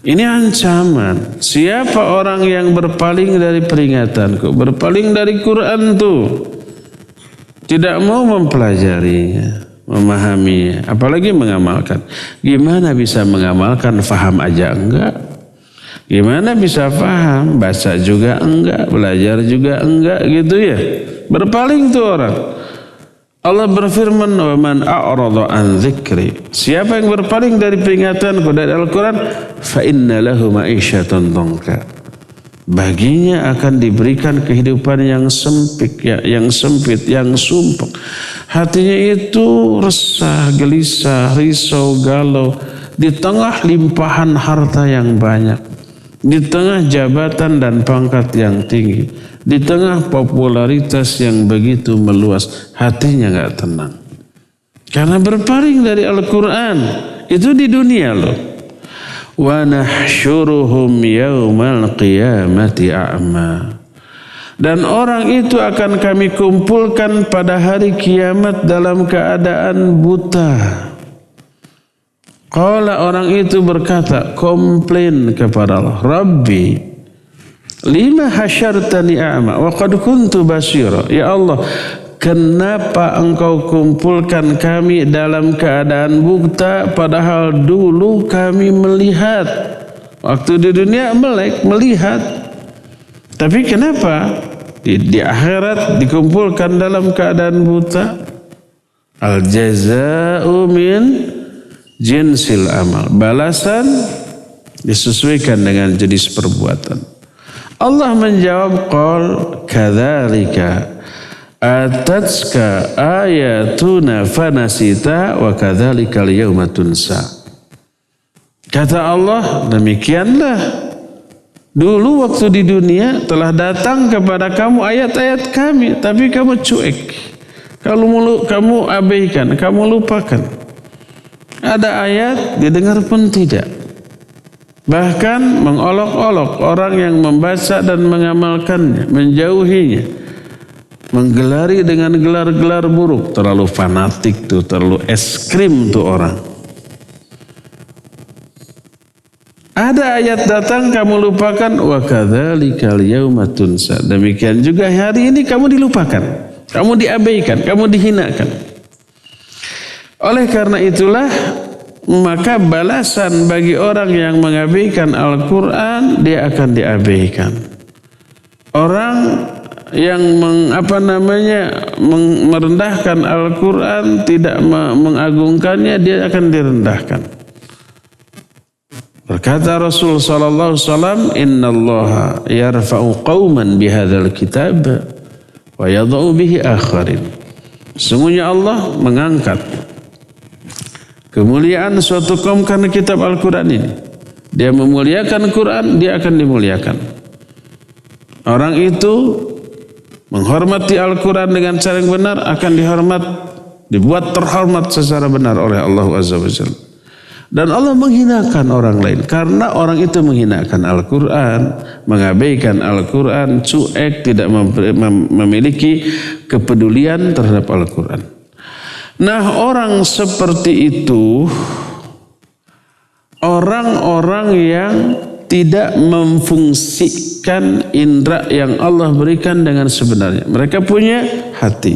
Ini ancaman. Siapa orang yang berpaling dari peringatanku, berpaling dari Quran itu, tidak mau mempelajarinya, memahaminya, apalagi mengamalkan. Gimana bisa mengamalkan? Faham aja enggak. Gimana bisa faham? Baca juga enggak, belajar juga enggak, gitu ya. Berpaling tuh orang. Allah berfirman, wa man a'rada an dzikri, siapa yang berpaling dari peringatanku, dari Al-Quran, fa inna lahu ma'isyatan dhanka, baginya akan diberikan kehidupan yang sempit, yang sumpek. Hatinya itu resah, gelisah, risau, galau di tengah limpahan harta yang banyak, di tengah jabatan dan pangkat yang tinggi, di tengah popularitas yang begitu meluas. Hatinya gak tenang karena berpaling dari Al-Quran. Itu di dunia loh. Wa nahsyuruhum yaumal qiyamati a'ma, dan orang itu akan kami kumpulkan pada hari kiamat dalam keadaan buta. Qala, orang itu berkata, komplain kepada Allah, Rabbi lima hasyartani a'ma wa qad kuntu basira. Ya Allah, kenapa engkau kumpulkan kami dalam keadaan buta padahal dulu kami melihat? Waktu di dunia melek, melihat. Tapi kenapa di akhirat dikumpulkan dalam keadaan buta? Al jazaa'u min jinsil amal, balasan disesuaikan dengan jenis perbuatan. Allah menjawab, qul kadzalika atatska ayatuna fanasita wa kadzalika al-yauma tunsa. Kata Allah, demikianlah dulu waktu di dunia telah datang kepada kamu ayat-ayat kami, tapi kamu cuek, kamu abaikan, kamu lupakan. Ada ayat didengar pun tidak. Bahkan mengolok-olok orang yang membaca dan mengamalkannya, menjauhinya, menggelari dengan gelar-gelar buruk. Terlalu fanatik tuh, terlalu ekstrim tuh orang. Ada ayat datang kamu lupakan, wa kadzalikal yauma tunsa. Demikian juga hari ini kamu dilupakan, kamu diabaikan, kamu dihinakan. Oleh karena itulah, maka balasan bagi orang yang mengabaikan Al-Quran, dia akan diabaikan. Orang yang merendahkan Al-Quran, tidak mengagungkannya, dia akan direndahkan. Berkata Rasul sallallahu alaihi wasallam, innallaha yarfa'u qauman bihadzal kitab wa yadha'u bihi akharin. Sungguhnya Allah mengangkat kemuliaan suatu kaum karena kitab Al-Quran ini. Dia memuliakan Quran, dia akan dimuliakan. Orang itu menghormati Al-Quran dengan cara yang benar akan dibuat terhormat secara benar oleh Allah Azza wa Jalla. Dan Allah menghinakan orang lain karena orang itu menghinakan Al-Quran, mengabaikan Al-Quran, cuek, tidak memiliki kepedulian terhadap Al-Quran. Nah, orang seperti itu orang-orang yang tidak memfungsikan indera yang Allah berikan dengan sebenarnya. Mereka punya hati,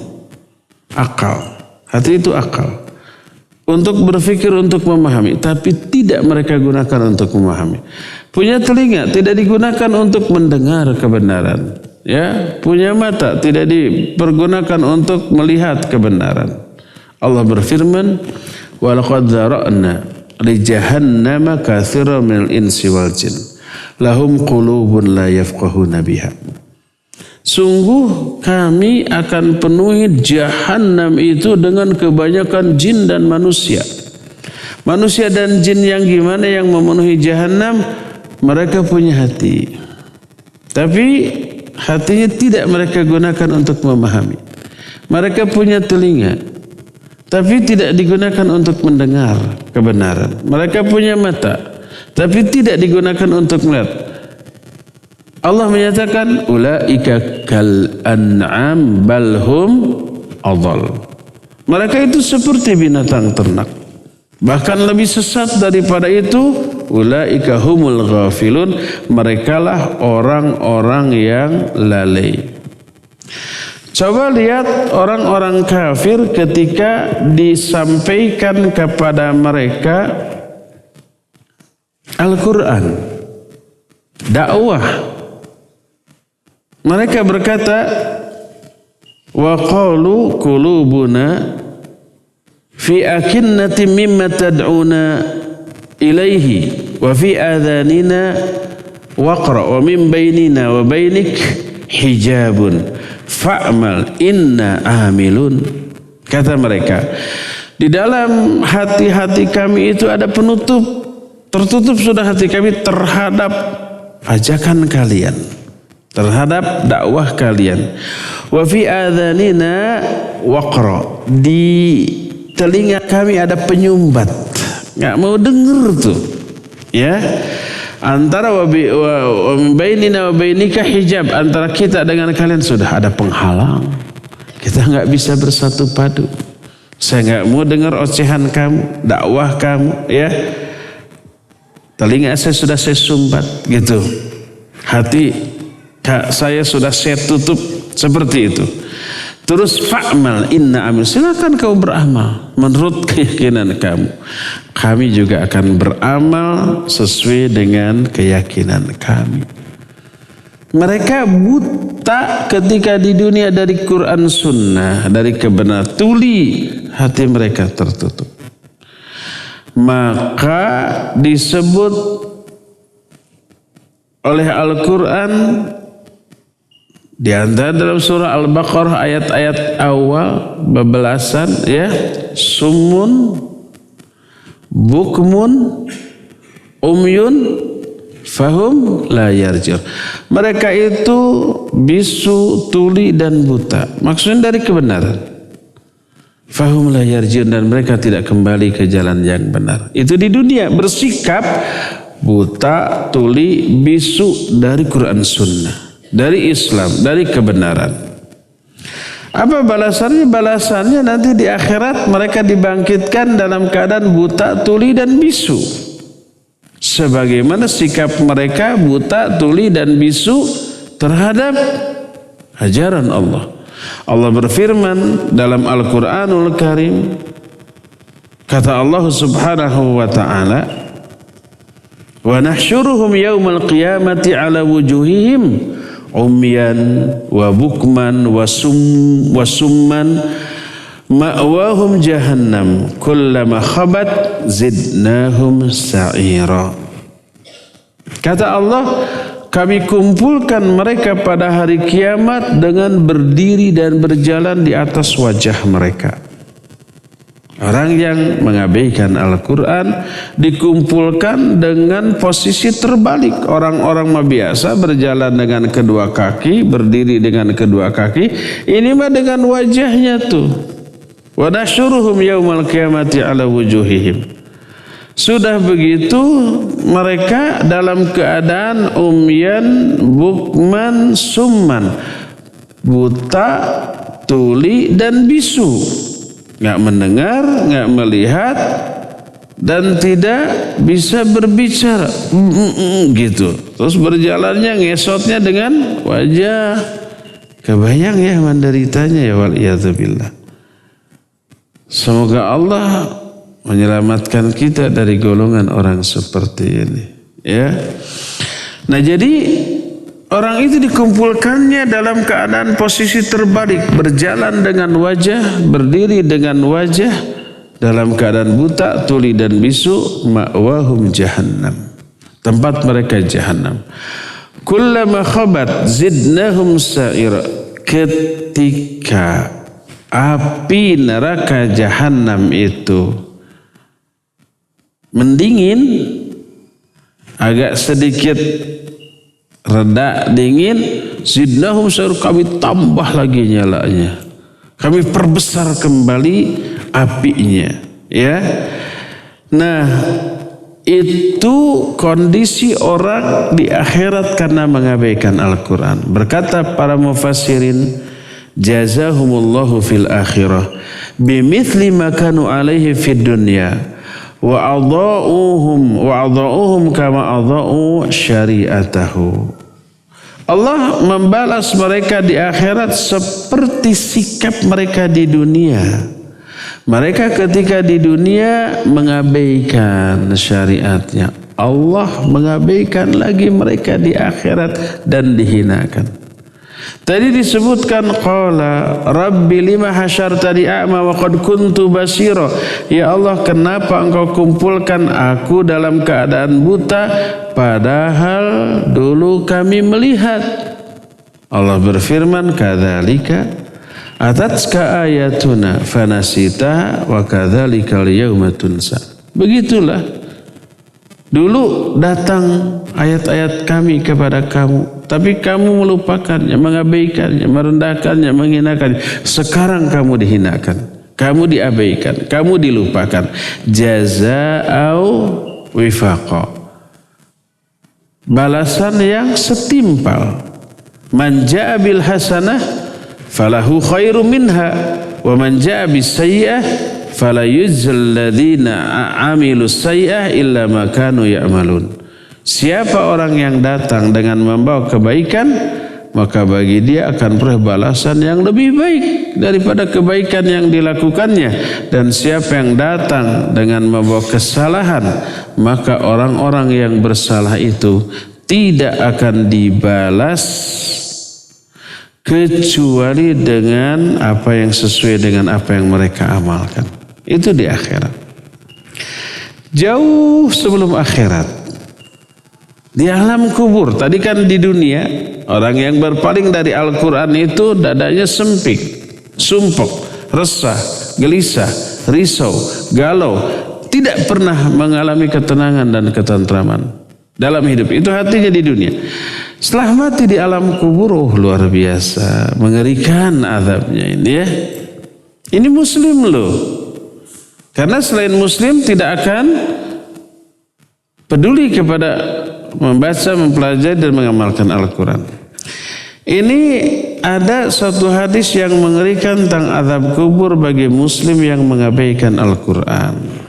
akal. Hati itu akal. Untuk berpikir, untuk memahami. Tapi tidak mereka gunakan untuk memahami. Punya telinga, tidak digunakan untuk mendengar kebenaran. Ya, punya mata, tidak dipergunakan untuk melihat kebenaran. Allah berfirman, وَلَقَدْ ذَرَأْنَا لِجَهَنَّمَ كَثِيرًا مِنَ الْإِنسِ وَالْجِنِّ لَهُمْ قُلُوبٌ لَا يَفْقَهُونَ بِهَا. Sungguh kami akan penuhi Jahannam itu dengan kebanyakan jin dan manusia. Manusia dan jin yang gimana yang memenuhi Jahannam? Mereka punya hati, tapi hatinya tidak mereka gunakan untuk memahami. Mereka punya telinga, tapi tidak digunakan untuk mendengar kebenaran. Mereka punya mata, tapi tidak digunakan untuk melihat. Allah menyatakan, ulaika kal an'am bal hum adall. Mereka itu seperti binatang ternak, bahkan lebih sesat daripada itu. Ulaika humul ghafilun. Merekalah orang-orang yang lalai. Coba lihat orang-orang kafir ketika disampaikan kepada mereka Al-Quran, dakwah. Mereka berkata, wa qalu qulubuna fi akinnati mimma tad'una ilaihi wa fi adhanina waqra wa min bainina wa bainik hijabun fa'mal inna amilun. Kata mereka, di dalam hati-hati kami itu ada penutup, tertutup sudah hati kami terhadap ajakan kalian, terhadap dakwah kalian. Wa fi adhanina waqra, di telinga kami ada penyumbat, nggak mau dengar tuh, ya. Antara wa bainina wa bainika hijab, antara kita dengan kalian sudah ada penghalang. Kita nggak bisa bersatu padu. Saya nggak mau dengar ocehan kamu, dakwah kamu, ya. Telinga saya sudah saya sumbat, gitu. Hati saya sudah saya tutup seperti itu. Terus fa'mal inna amil, silakan kau beramal menurut keyakinan kamu. Kami juga akan beramal sesuai dengan keyakinan kami. Mereka buta ketika di dunia dari Quran Sunnah, dari kebenaran, tuli hati mereka tertutup. Maka disebut oleh Al-Quran di antara dalam surah Al-Baqarah ayat-ayat awal bebelasan, ya, summun bukmun umyun fahum la yarjur. Mereka itu bisu, tuli dan buta. Maksudnya dari kebenaran. Fahum la yarjur, dan mereka tidak kembali ke jalan yang benar. Itu di dunia bersikap buta, tuli, bisu dari Quran Sunnah, dari Islam, dari kebenaran. Apa balasannya? Balasannya nanti di akhirat mereka dibangkitkan dalam keadaan buta, tuli dan bisu. Sebagaimana sikap mereka buta, tuli dan bisu terhadap ajaran Allah. Allah berfirman dalam Al-Quranul Karim, kata Allah Subhanahu wa ta'ala, wa nahsyuruhum yawmal qiyamati ala wujuhihim umyan wa bukman wa summan ma'wahum jahannam kullama khabat zidnahum sa'ira. Kata Allah, kami kumpulkan mereka pada hari kiamat dengan berdiri dan berjalan di atas wajah mereka. Orang yang mengabaikan Al-Quran dikumpulkan dengan posisi terbalik. Orang-orang mah biasa berjalan dengan kedua kaki, berdiri dengan kedua kaki. Ini mah dengan wajahnya tuh. Wa nahsyuruhum yaumal qiyamati ala wujuhihim. Sudah begitu mereka dalam keadaan umyan, bukman, summan, buta, tuli dan bisu. Nggak mendengar, nggak melihat, dan tidak bisa berbicara, gitu. Terus berjalannya ngesotnya dengan wajah. Kebayang ya menderitanya ya waliyadzubillah. Semoga Allah menyelamatkan kita dari golongan orang seperti ini. Ya. Nah jadi orang itu dikumpulkannya dalam keadaan posisi terbalik, berjalan dengan wajah, berdiri dengan wajah, dalam keadaan buta, tuli dan bisu. Ma'wahum jahannam, tempat mereka jahannam. Kullama khabat zidnahum sa'ira. Ketika api neraka jahannam itu mendingin, agak sedikit reda dingin, zidnahum sa'ir, kami tambah lagi nyalanya, kami perbesar kembali apinya, ya. Nah, itu kondisi orang di akhirat karena mengabaikan Al-Quran. Berkata para mufassirin, jazahumullahu fil akhirah bimithli ma kanu alaihi fid dunya wa adha'uhum kama adha'u syari'atahu. Allah membalas mereka di akhirat seperti sikap mereka di dunia. Mereka ketika di dunia mengabaikan syariatnya, Allah mengabaikan lagi mereka di akhirat dan dihinakan. Tadi disebutkan qala rabbi lima hasyartani a'ma wa qad kuntu basira. Ya Allah, kenapa engkau kumpulkan aku dalam keadaan buta padahal dulu kami melihat? Allah berfirman, kadzalika atatska ayatuna fanasita wa kadzalikal yauma tunsa. Begitulah dulu datang ayat-ayat kami kepada kamu, tapi kamu melupakannya, mengabaikannya, merendahkannya, menghinakannya. Sekarang kamu dihinakan, kamu diabaikan, kamu dilupakan. Jazaa'u wifaqa, balasan yang setimpal. Man jaa bil hasanah falahu khairum minha wa man jaa bis sayyi'ah fala yujzal ladzina amilus sayyi'ah illa ma kanu ya'malun. Siapa orang yang datang dengan membawa kebaikan, maka bagi dia akan peroleh balasan yang lebih baik daripada kebaikan yang dilakukannya. Dan siapa yang datang dengan membawa kesalahan, maka orang-orang yang bersalah itu tidak akan dibalas kecuali dengan apa yang sesuai dengan apa yang mereka amalkan. Itu di akhirat. Jauh sebelum akhirat, di alam kubur, tadi kan di dunia, orang yang berpaling dari Al-Quran itu dadanya sempit, sumpek, resah, gelisah, risau, galau, tidak pernah mengalami ketenangan dan ketentraman dalam hidup. Itu hatinya di dunia. Setelah mati di alam kubur, luar biasa, mengerikan azabnya ini ya. Ini muslim loh. Karena selain muslim tidak akan peduli kepada membaca, mempelajari dan mengamalkan Al-Quran. Ini ada suatu hadis yang mengerikan tentang azab kubur bagi muslim yang mengabaikan Al-Quran.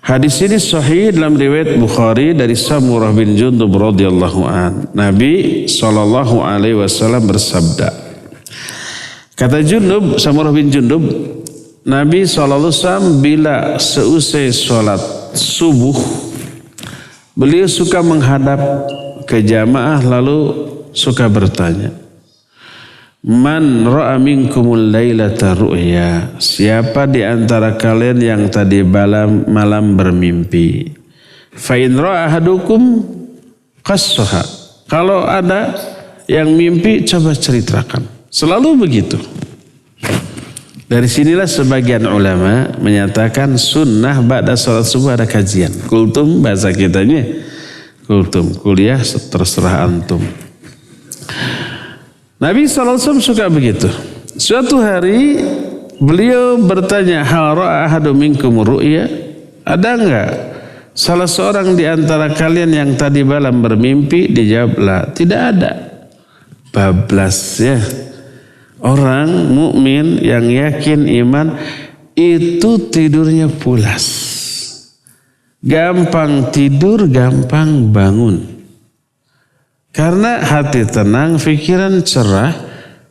Hadis ini sahih dalam riwayat Bukhari dari Samurah bin Jundub radhiyallahu an. Nabi SAW bersabda. Kata Jundub, Samurah bin Jundub, Nabi SAW bila seusai sholat subuh, beliau suka menghadap ke jamaah lalu suka bertanya, Man ra'a minkumul lailata ru'ya. Siapa di antara kalian yang tadi malam bermimpi? Fa in ra'a ahadukum qassaha. Kalau ada yang mimpi coba ceritakan. Selalu begitu. Dari sinilah sebagian ulama menyatakan sunnah ba'da salat subuh ada kajian. Kultum bahasa kitanya. Kultum, kuliah terserah antum. Nabi SAW suka begitu. Suatu hari beliau bertanya, hal ra'a ahadu minkum ru'ya? Ada enggak salah seorang di antara kalian yang tadi malam bermimpi? Dijawab la, tidak ada. Bablas ya. Orang mukmin yang yakin iman itu tidurnya pulas. Gampang tidur, gampang bangun. Karena hati tenang, pikiran cerah.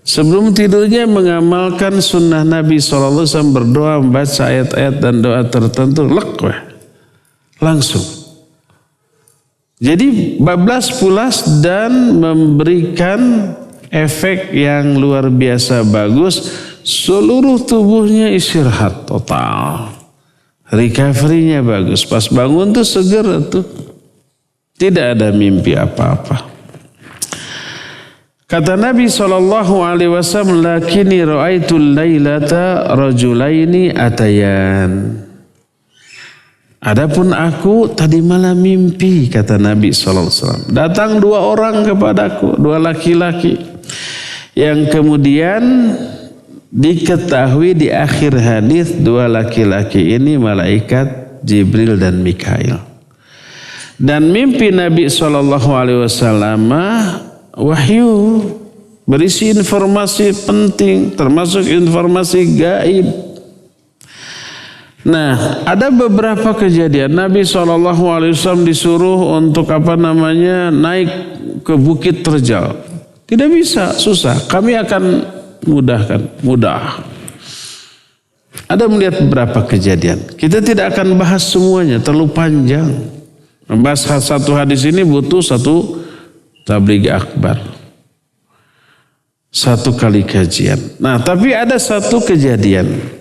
Sebelum tidurnya mengamalkan sunnah Nabi SAW, berdoa, membaca ayat-ayat dan doa tertentu, langsung. Jadi bablas pulas dan memberikan efek yang luar biasa bagus. Seluruh tubuhnya istirahat total. Recovery-nya bagus. Pas bangun tuh seger tuh. Tidak ada mimpi apa-apa. Kata Nabi SAW, lakini ra'aitul lailata rajulaini atayan. Adapun aku tadi malam mimpi, kata Nabi SAW. Datang dua orang kepadaku, dua laki-laki. Yang kemudian diketahui di akhir hadis dua laki-laki ini malaikat Jibril dan Mikail. Dan mimpi Nabi SAW wahyu berisi informasi penting, termasuk informasi gaib. Nah, ada beberapa kejadian Nabi SAW disuruh untuk naik ke Bukit Terjal. Tidak bisa, susah. Kami akan mudah. Ada melihat beberapa kejadian. Kita tidak akan bahas semuanya, terlalu panjang. Membahas satu hadis ini butuh satu tabligh akbar. Satu kali kajian. Nah, tapi ada satu kejadian.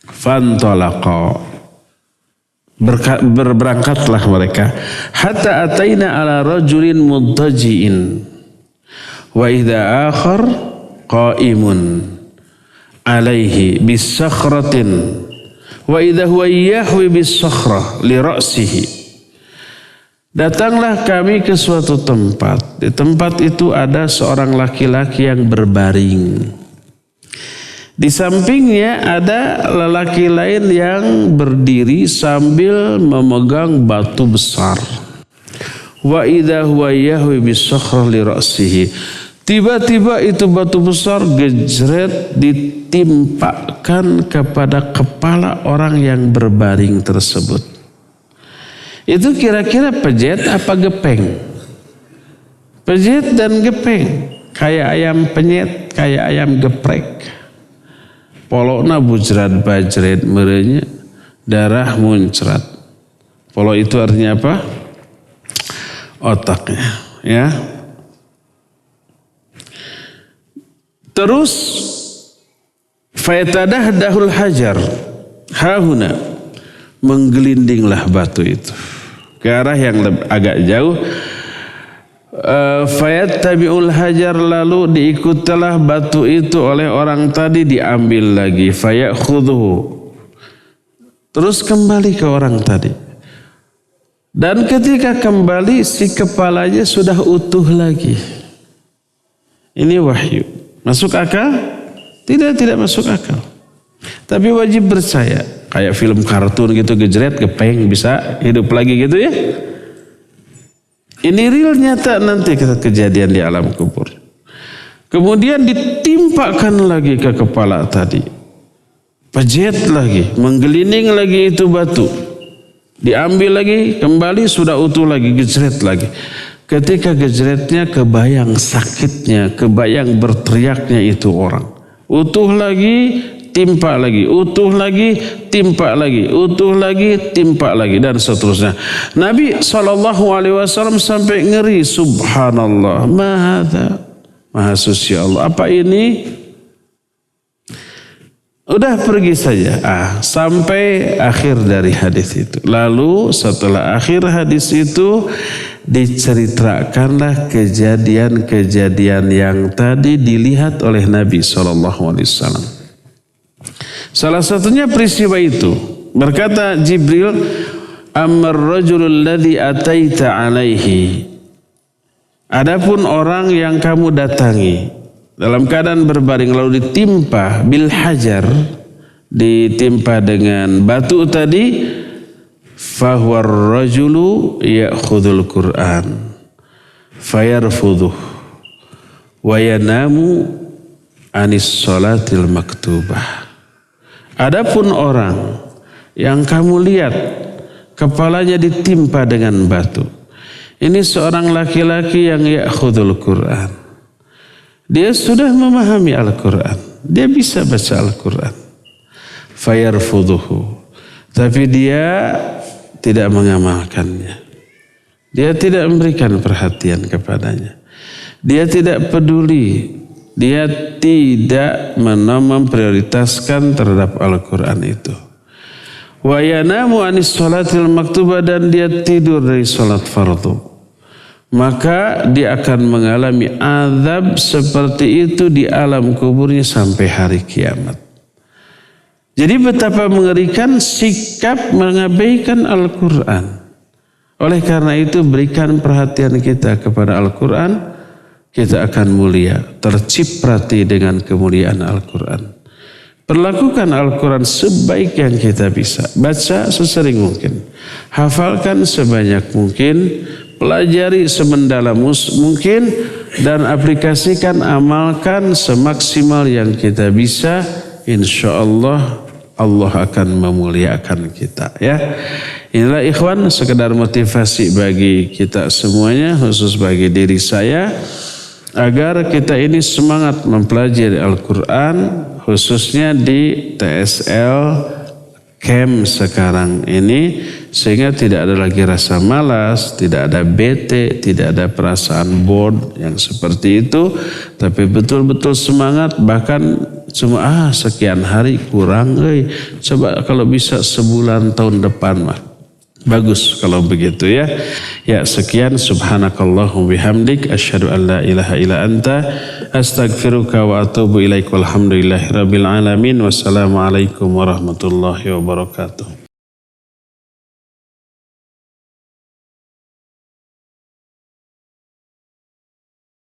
Fantalaqa, berberangkatlah mereka. Hatta ataina ala rajulin muttaji'in. Wa idha akhar qaimun alaihi bisakhratin. Wa idha huwa yahwi bisakhrah li ra'sihi. Datanglah kami ke suatu tempat. Di tempat itu ada seorang laki-laki yang berbaring. Di sampingnya ada lelaki lain yang berdiri sambil memegang batu besar. Wa idza huwa yahwi bisakhrah li ra'sihi. Tiba-tiba itu batu besar gejret ditimpakan kepada kepala orang yang berbaring tersebut. Itu kira-kira pejet apa gepeng? Pejet dan gepeng. Kayak ayam penyet, kayak ayam geprek. Polokna bujrat bajret merenya, darah muncrat. Polo itu artinya apa? Otaknya, ya. Terus fayatadahdahul hajar hahuna, menggelindinglah batu itu ke arah yang agak jauh. Fayattabi'ul hajar, lalu diikutilah batu itu oleh orang tadi, diambil lagi. Fayakhudhu, terus kembali ke orang tadi. Dan ketika kembali si kepalanya sudah utuh lagi. Ini wahyu. Masuk akal? Tidak masuk akal. Tapi wajib percaya. Kayak film kartun gitu, gejret, gepeng, bisa hidup lagi gitu ya. Ini real nyata nanti kejadian di alam kubur. Kemudian ditimpakan lagi ke kepala tadi. Pejet lagi, menggelinding lagi itu batu. Diambil lagi, kembali sudah utuh lagi, gejret lagi. Ketika gejretnya kebayang sakitnya, kebayang berteriaknya itu orang. Utuh lagi, timpa lagi, utuh lagi, timpa lagi, utuh lagi, timpa lagi, dan seterusnya. Nabi SAW sampai ngeri, subhanallah, maha suci Allah. Apa ini? Udah pergi saja. Sampai akhir dari hadis itu. Lalu setelah akhir hadis itu, diceritakanlah kejadian-kejadian yang tadi dilihat oleh Nabi SAW. Salah satunya peristiwa itu. Berkata Jibril, Amar rajulul ladzi ataita alaihi. Adapun orang yang kamu datangi dalam keadaan berbaring lalu ditimpa bil hajar, ditimpa dengan batu tadi, fahuwa rajulu ya'khudul Qur'an fayarfudhuh wa yanamu anis salatil maktubah. Adapun orang yang kamu lihat kepalanya ditimpa dengan batu, ini seorang laki-laki yang ya'khudul Qur'an. Dia sudah memahami Al-Quran, dia bisa baca Al-Quran. Fayarfudhuhu, tapi dia tidak mengamalkannya. Dia tidak memberikan perhatian kepadanya. Dia tidak peduli. Dia tidak memprioritaskan terhadap Al-Quran itu. Wa yanamu anis salatil maktubah, dan dia tidur dari salat fardu. Maka dia akan mengalami azab seperti itu di alam kuburnya sampai hari kiamat. Jadi betapa mengerikan sikap mengabaikan Al-Quran. Oleh karena itu berikan perhatian kita kepada Al-Quran, kita akan mulia, terciprati dengan kemuliaan Al-Quran. Perlakukan Al-Quran sebaik yang kita bisa. Baca sesering mungkin. Hafalkan sebanyak mungkin. Pelajari semendalam mungkin. Dan aplikasikan, amalkan semaksimal yang kita bisa. Insya Allah, Allah akan memuliakan kita. Ya, inilah ikhwan sekedar motivasi bagi kita semuanya, khusus bagi diri saya, agar kita ini semangat mempelajari Al-Quran, khususnya di TSL Camp sekarang ini, sehingga tidak ada lagi rasa malas, tidak ada bete, tidak ada perasaan bored yang seperti itu, tapi betul-betul semangat. Bahkan cuma sekian hari kurang, coba kalau bisa sebulan tahun depan mah bagus kalau begitu ya. Ya, sekian, subhanakallahumma bihamdik asyhadu an la ilaha illa anta astaghfiruka wa atubu ilaik. Walhamdulillahirabbil alamin. Wassalamualaikum warahmatullahi wabarakatuh.